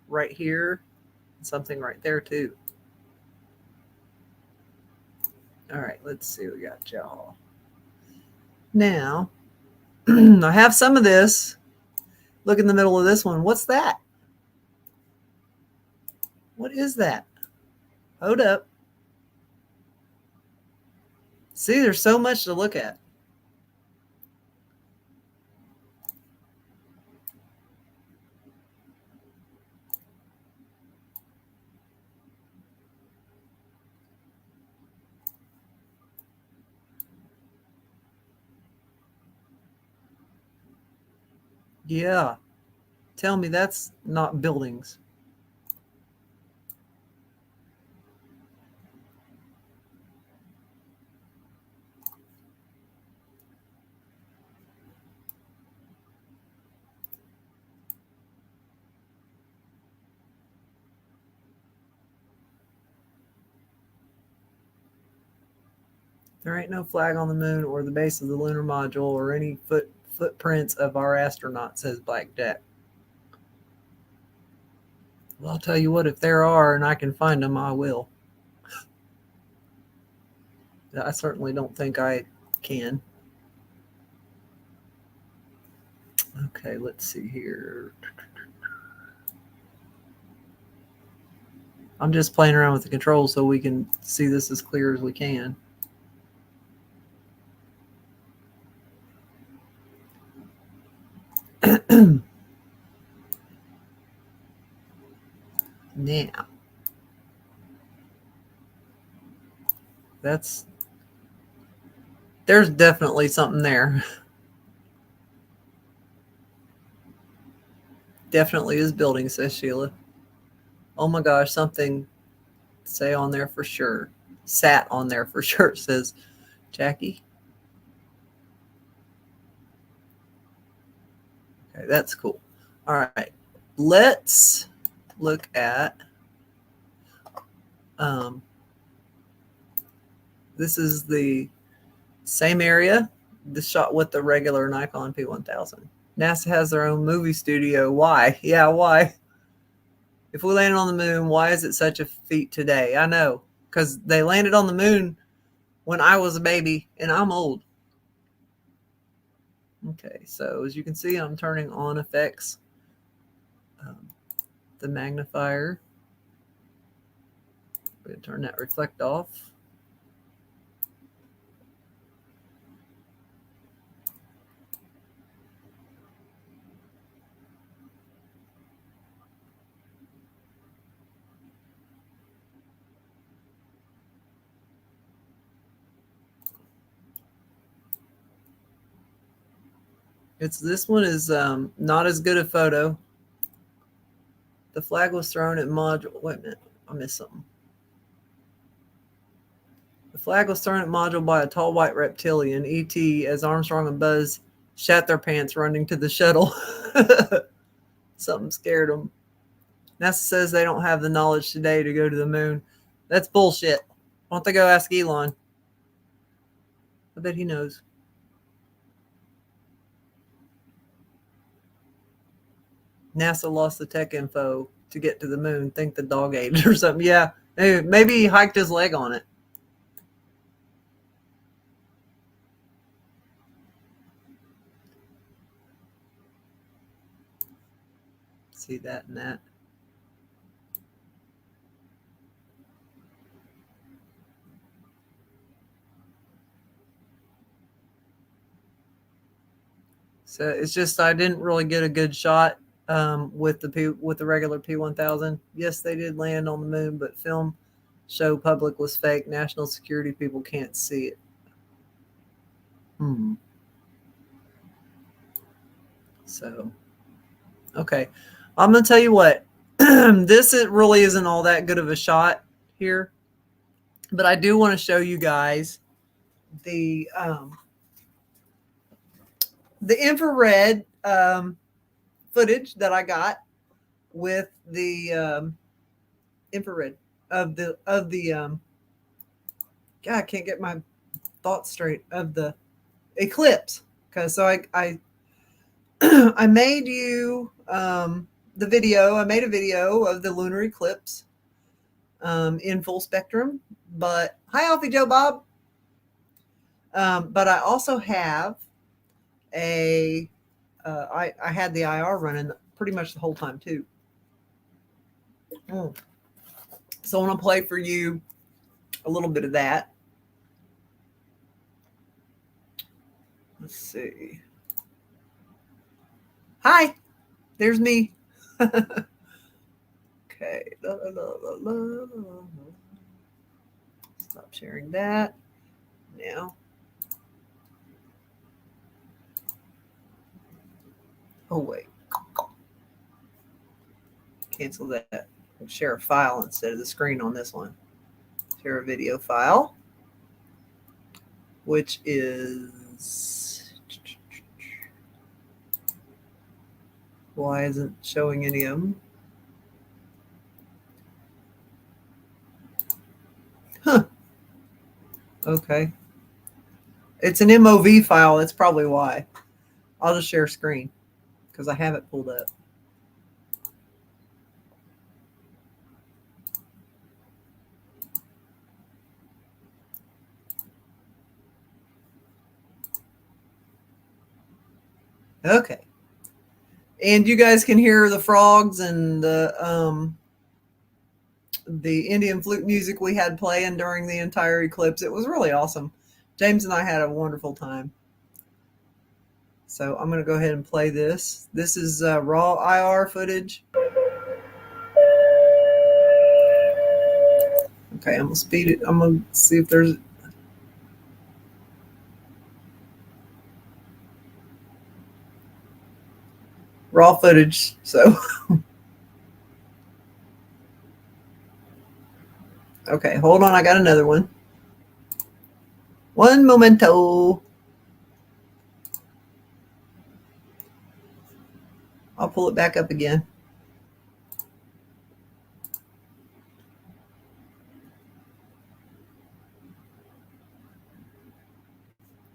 [SPEAKER 1] right here, something right there too. All right, let's see what we got, y'all. Now, I have some of this. Look in the middle of this one. What's that? What is that? Hold up. See, there's so much to look at. Yeah. Tell me that's not buildings. There ain't no flag on the moon or the base of the lunar module or any footprints of our astronaut, says Black Jack. Well, I'll tell you what, if there are and I can find them, I will. I certainly don't think I can. Okay, let's see here. I'm just playing around with the controls so we can see this as clear as we can. Now, there's definitely something there. Definitely is building, says Sheila. Oh my gosh, something say on there for sure. Sat on there for sure, says Jackie. Okay, that's cool. All right. Let's look at this is the same area, the shot with the regular Nikon P1000. NASA has their own movie studio. Why? Yeah, why? If we landed on the moon, why is it such a feat today? I know, because they landed on the moon when I was a baby, and I'm old. Okay, so as you can see, I'm turning on effects, the magnifier. We're going to turn that reflect off. This one is not as good a photo. The flag was thrown at module. Wait a minute, I missed something. The flag was thrown at module by a tall white reptilian, ET, as Armstrong and Buzz shat their pants running to the shuttle. Something scared them. NASA says they don't have the knowledge today to go to the moon. That's bullshit. Why don't they go ask Elon? I bet he knows. NASA lost the tech info to get to the moon. Think the dog ate it or something. Yeah, maybe he hiked his leg on it. See that and that. So it's just I didn't really get a good shot with the regular P1000. Yes, they did land on the moon, but film show public was fake. National security people can't see it. So, okay, I'm gonna tell you what. This really isn't all that good of a shot here, but I do want to show you guys the infrared footage that I got with the infrared of the God, I can't get my thoughts straight, of the eclipse. Because so I I made you the video. I made a video of the lunar eclipse in full spectrum. But hi, Alfie Joe Bob. But I also have I had the IR running pretty much the whole time too. So I want to play for you a little bit of that. Let's see. Hi, there's me. Okay. Stop sharing that now. Oh, wait. Cancel that. Share a file instead of the screen on this one. Share a video file, which is, why isn't showing any of them? Huh. Okay. It's an MOV file. That's probably why. I'll just share screen because I have it pulled up. Okay. And you guys can hear the frogs and the Indian flute music we had playing during the entire eclipse. It was really awesome. James and I had a wonderful time. So I'm going to go ahead and play this. This is raw IR footage. Okay, I'm going to speed it. I'm going to see if there's... raw footage. So Okay, hold on. I got another one. One momento. I'll pull it back up again.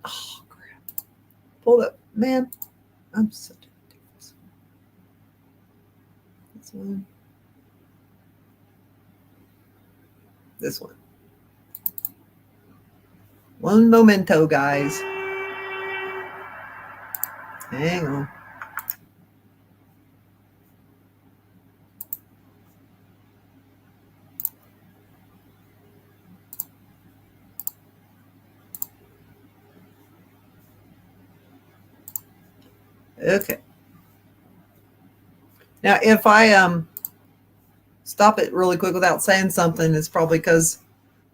[SPEAKER 1] Oh, crap. Pulled up. Man, I'm such a difference. This one. This one. One momento, guys. Hang on. Okay. Now, if I stop it really quick without saying something, it's probably because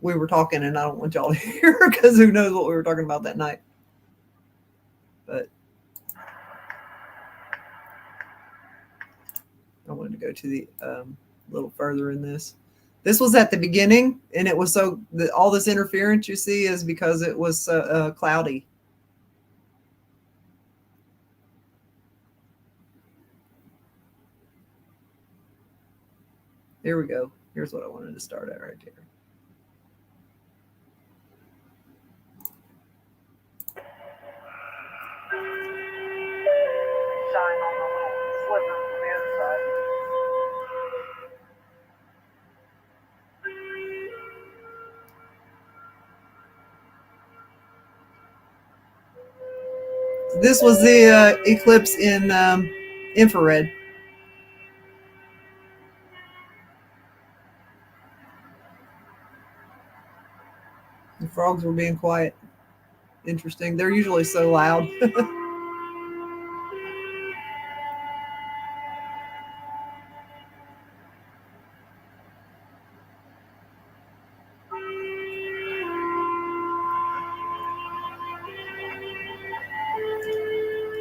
[SPEAKER 1] we were talking and I don't want y'all to hear because who knows what we were talking about that night. But I wanted to go to the little further in this. This was at the beginning, and it was so all this interference you see is because it was cloudy. Here we go. Here's what I wanted to start at right here.
[SPEAKER 2] Shine on the little sliver from the other side.
[SPEAKER 1] This was the eclipse in infrared. The frogs were being quiet. Interesting. They're usually so loud.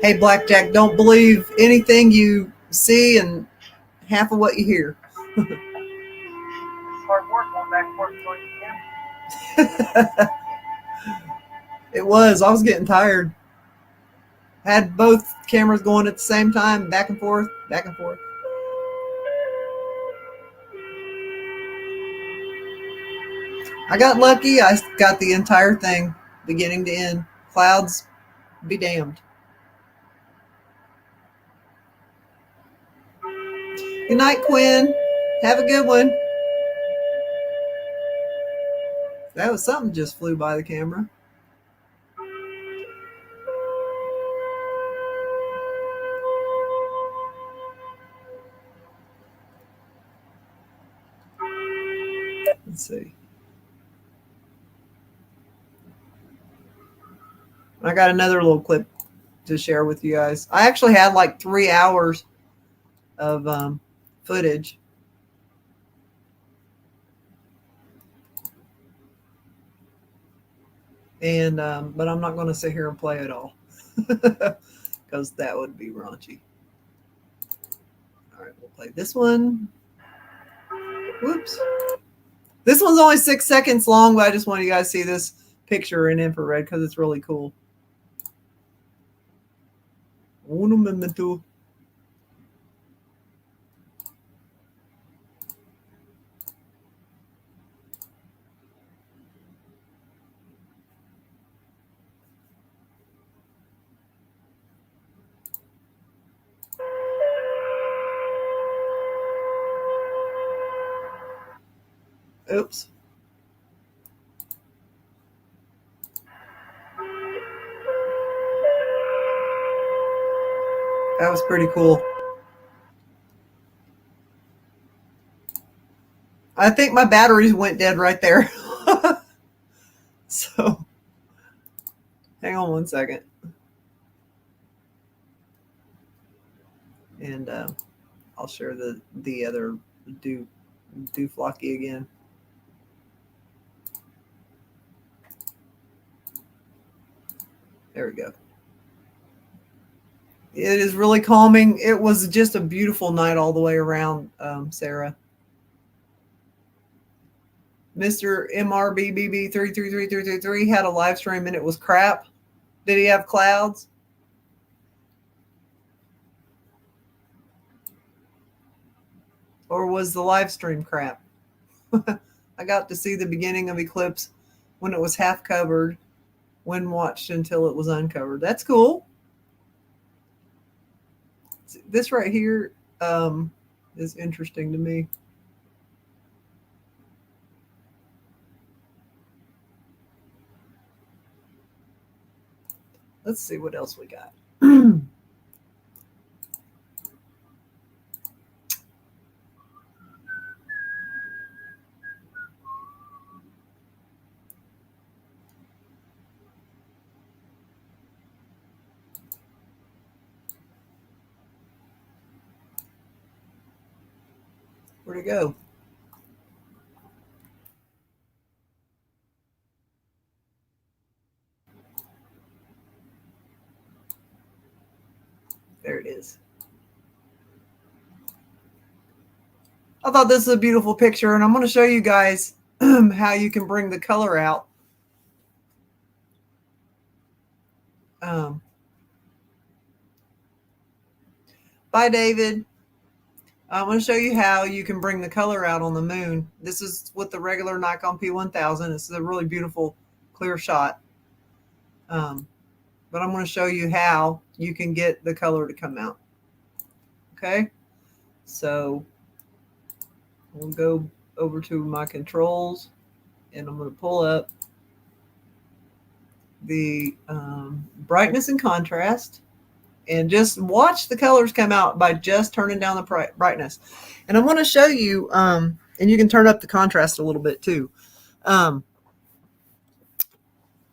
[SPEAKER 1] Hey, Blackjack, don't believe anything you see and half of what you hear.
[SPEAKER 2] It's hard work going back and forth towards the camera.
[SPEAKER 1] It was. I was getting tired. Had both cameras going at the same time, back and forth, back and forth. I got lucky. I got the entire thing, beginning to end. Clouds be damned. Good night, Quinn. Have a good one. That was something just flew by the camera. Let's see. I got another little clip to share with you guys. I actually had like 3 hours of footage. And but I'm not going to sit here and play it all because that would be raunchy. All right, we'll play this one. Whoops. This one's only 6 seconds long, but I just want you guys to see this picture in infrared because it's really cool. Un momento. Oops. That was pretty cool. I think my batteries went dead right there. So, hang on one second. And I'll share the other Dooflocky again. There we go. It is really calming. It was just a beautiful night all the way around, Sarah. Mr. MRBBB333333 had a live stream and it was crap. Did he have clouds? Or was the live stream crap? I got to see the beginning of eclipse when it was half covered, when watched until it was uncovered. That's cool. This right here is interesting to me. Let's see what else we got. Where'd it go? There it is. I thought this was a beautiful picture, and I'm going to show you guys how you can bring the color out. Bye, David. I'm going to show you how you can bring the color out on the moon. This is with the regular Nikon P1000. This is a really beautiful, clear shot. But I'm going to show you how you can get the color to come out. Okay, so we'll go over to my controls, and I'm going to pull up the brightness and contrast, and just watch the colors come out by just turning down the brightness. And I'm going to show you, and you can turn up the contrast a little bit too.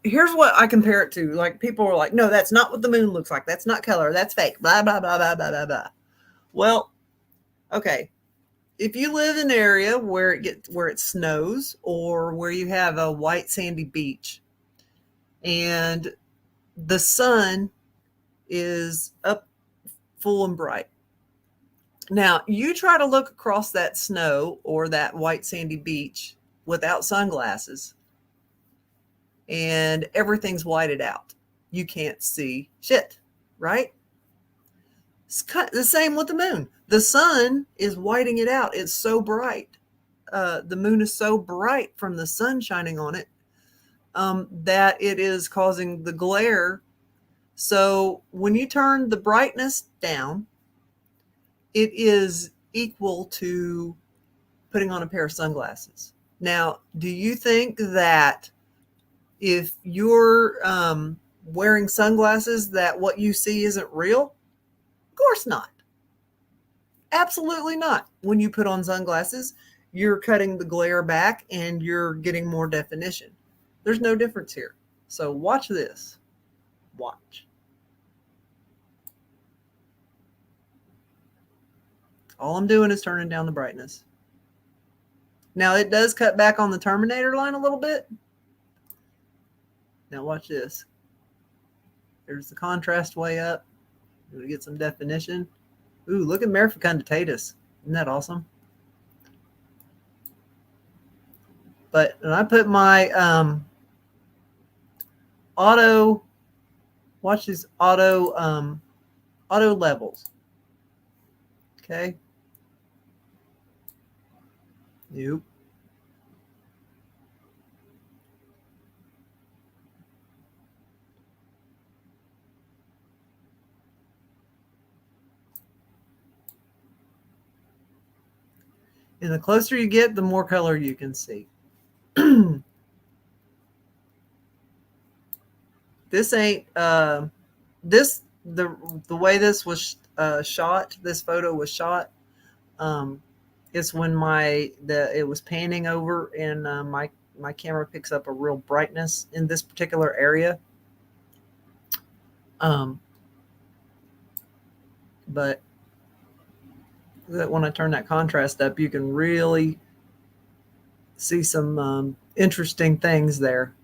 [SPEAKER 1] Here's what I compare it to. Like, people are like, no, that's not what the moon looks like. That's not color. That's fake. Blah, blah, blah, blah, blah, blah, blah. Well, okay. If you live in an area where it snows, or where you have a white sandy beach and the sun is up full and bright. Now, you try to look across that snow or that white sandy beach without sunglasses, and everything's whited out. You can't see shit, right? It's the same with the moon. The sun is whiting it out. It's so bright. The moon is so bright from the sun shining on it that it is causing the glare. So when you turn the brightness down, it is equal to putting on a pair of sunglasses. Now, do you think that if you're wearing sunglasses that what you see isn't real? Of course not. Absolutely not. When you put on sunglasses, you're cutting the glare back and you're getting more definition. There's no difference here. So watch this. Watch. All I'm doing is turning down the brightness. Now, it does cut back on the terminator line a little bit. Now watch this. There's the contrast way up. We get some definition. Ooh, look at Mare fecunditatis. Isn't that awesome? But when I put my auto, watch these auto levels. Okay. Nope. And the closer you get, the more color you can see. This ain't the way this was shot. This photo was shot. It's when it was panning over, and my camera picks up a real brightness in this particular area. But when I turn that contrast up, you can really see some interesting things there.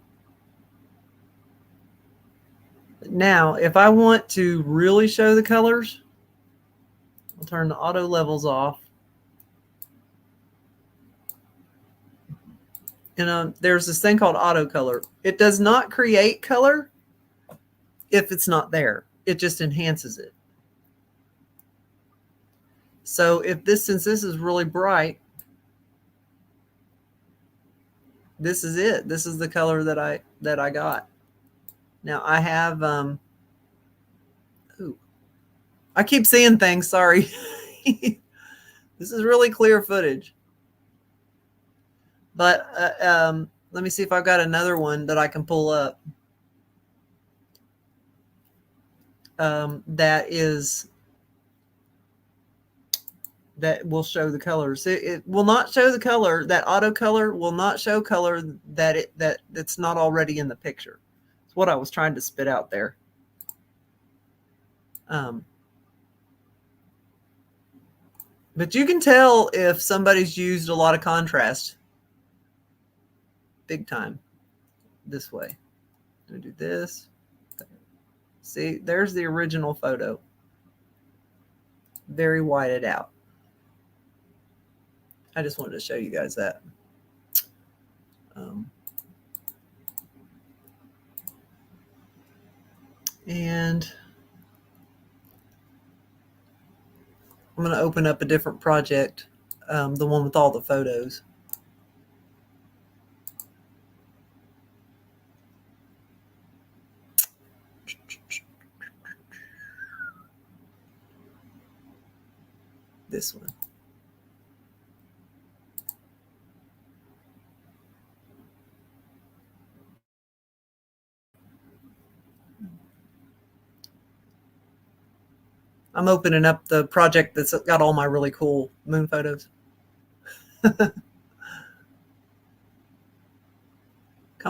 [SPEAKER 1] Now, if I want to really show the colors, I'll turn the auto levels off. there's this thing called auto color. It does not create color if it's not there. It just enhances it. So since this is really bright, this is it. This is the color that I got. Now I have I keep seeing things, sorry. This is really clear footage. But let me see if I've got another one that I can pull up. That will show the colors. It will not show the color. That auto color will not show color that's not already in the picture. It's what I was trying to spit out there. But you can tell if somebody's used a lot of contrast. Big time. This way. I'm gonna do this. See, there's the original photo. Very whited out. I just wanted to show you guys that. And I'm going to open up a different project, the one with all the photos. This one. I'm opening up the project that's got all my really cool moon photos. Come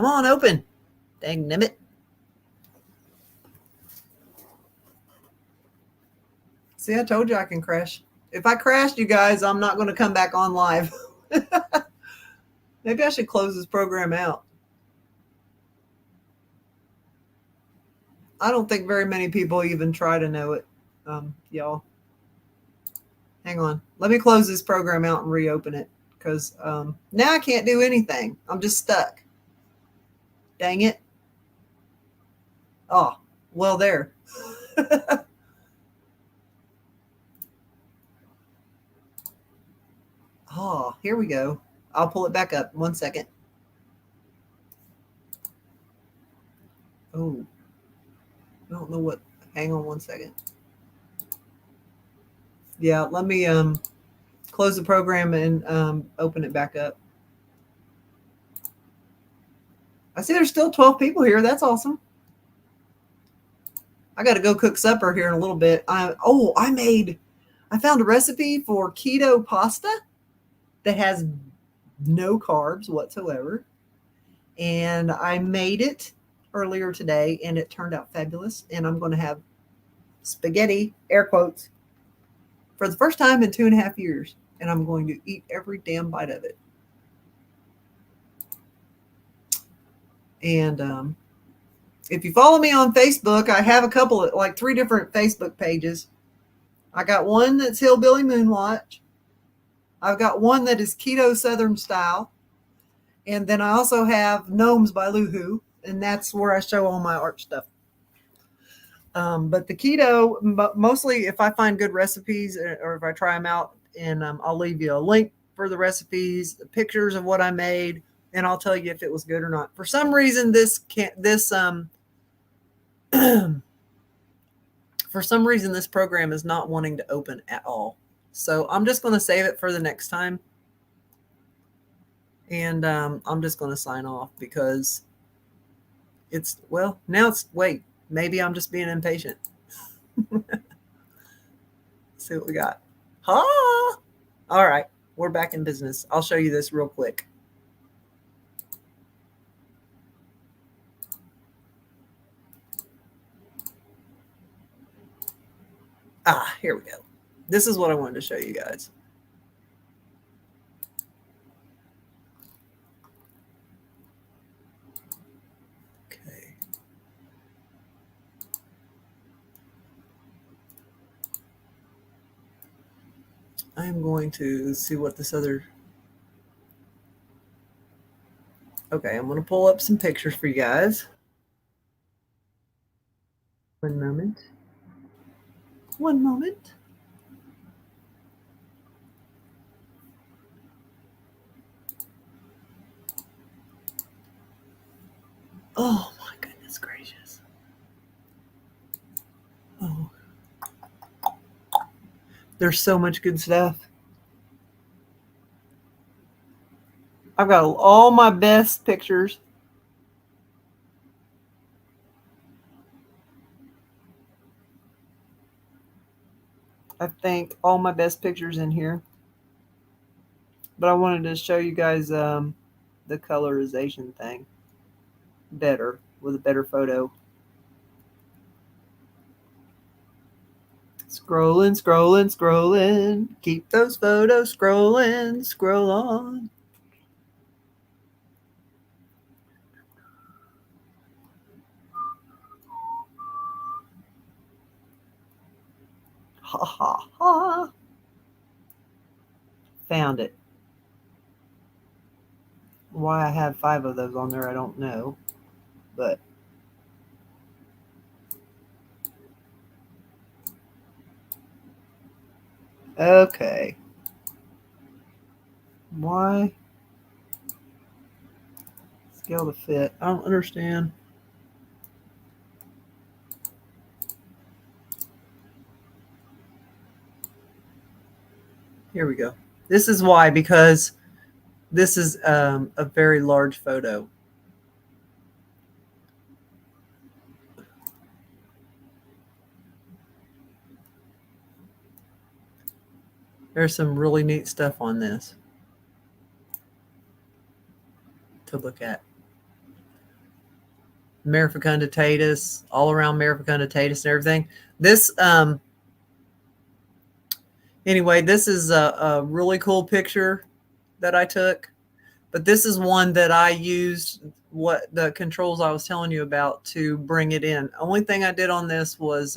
[SPEAKER 1] on, open. Dang nimmit. See, I told you I can crash. If I crashed, you guys, I'm not going to come back on live. Maybe I should close this program out. I don't think very many people even try to know it, y'all. Hang on. Let me close this program out and reopen it, because now I can't do anything. I'm just stuck. Dang it. Oh, well, there. Oh, here we go. I'll pull it back up. 1 second. Oh, I don't know what. Hang on 1 second. Yeah, let me close the program and open it back up. I see there's still 12 people here. That's awesome. I got to go cook supper here in a little bit. I found a recipe for keto pasta that has no carbs whatsoever. And I made it earlier today and it turned out fabulous. And I'm going to have spaghetti, air quotes, for the first time in 2.5 years. And I'm going to eat every damn bite of it. And if you follow me on Facebook, I have a couple of, like 3 different Facebook pages. I got one that's Hillbilly Moonwatch. I've got one that is Keto Southern Style. And then I also have Gnomes by Luhu. And that's where I show all my art stuff. But the keto, mostly if I find good recipes or if I try them out, and I'll leave you a link for the recipes, the pictures of what I made, and I'll tell you if it was good or not. For some reason, for some reason, this program is not wanting to open at all. So I'm just going to save it for the next time. And I'm just going to sign off because wait, maybe I'm just being impatient. See what we got. All right, we're back in business. I'll show you this real quick. Here we go. This is what I wanted to show you guys. Okay. I am going to see what this other Okay, I'm going to pull up some pictures for you guys. One moment. One moment. Oh my goodness gracious. Oh. There's so much good stuff. I've got all my best pictures. I think all my best pictures in here. But I wanted to show you guys the colorization thing better with a better photo. Scrolling, scrolling, scrolling. Keep those photos scrolling. Scroll on. Ha ha ha. Found it. Why I have 5 of those on there, I don't know. But okay. Why? Scale to fit. I don't understand. Here we go. This is why, because this is a very large photo. There's some really neat stuff on this to look at. Mare fecunditatis, all around Mare fecunditatis and everything. This, anyway, this is a really cool picture that I took. But this is one that I used what the controls I was telling you about to bring it in. Only thing I did on this was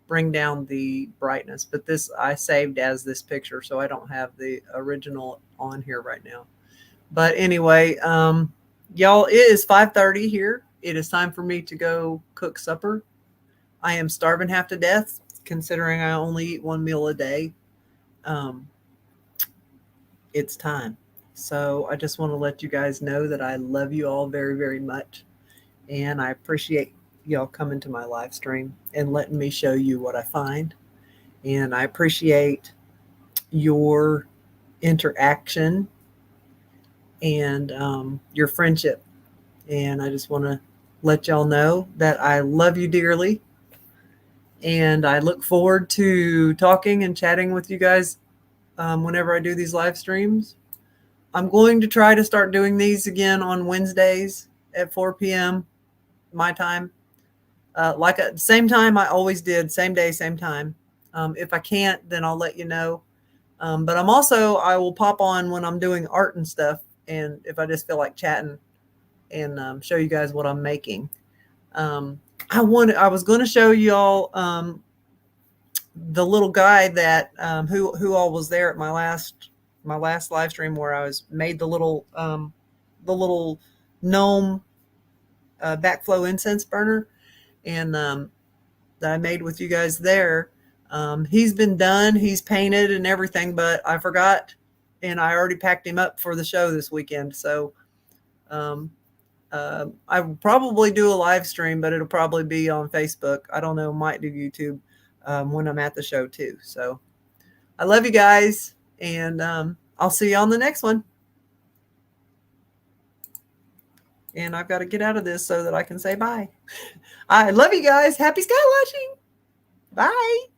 [SPEAKER 1] bring down the brightness, but this I saved as this picture, so I don't have the original on here right now. But anyway, y'all, it is 5:30 here. It is time for me to go cook supper. I am starving half to death, considering I only eat 1 meal a day. It's time. So I just want to let you guys know that I love you all very, very much. And I appreciate y'all coming to my live stream and letting me show you what I find. And I appreciate your interaction and your friendship. And I just want to let y'all know that I love you dearly. And I look forward to talking and chatting with you guys whenever I do these live streams. I'm going to try to start doing these again on Wednesdays at 4 p.m. my time. Like at the same time I always did, same day, same time. If I can't, then I'll let you know. But I will pop on when I'm doing art and stuff. And if I just feel like chatting and show you guys what I'm making. I was going to show y'all the little guy that who all was there at my last live stream where I was made the little gnome backflow incense burner and that I made with you guys there. He's been done, he's painted and everything, but I forgot, and I already packed him up for the show this weekend. So I will probably do a live stream, but it'll probably be on Facebook. I don't know, might do YouTube when I'm at the show too. So I love you guys, and I'll see you on the next one. And I've got to get out of this so that I can say bye. I love you guys. Happy sky watching. Bye.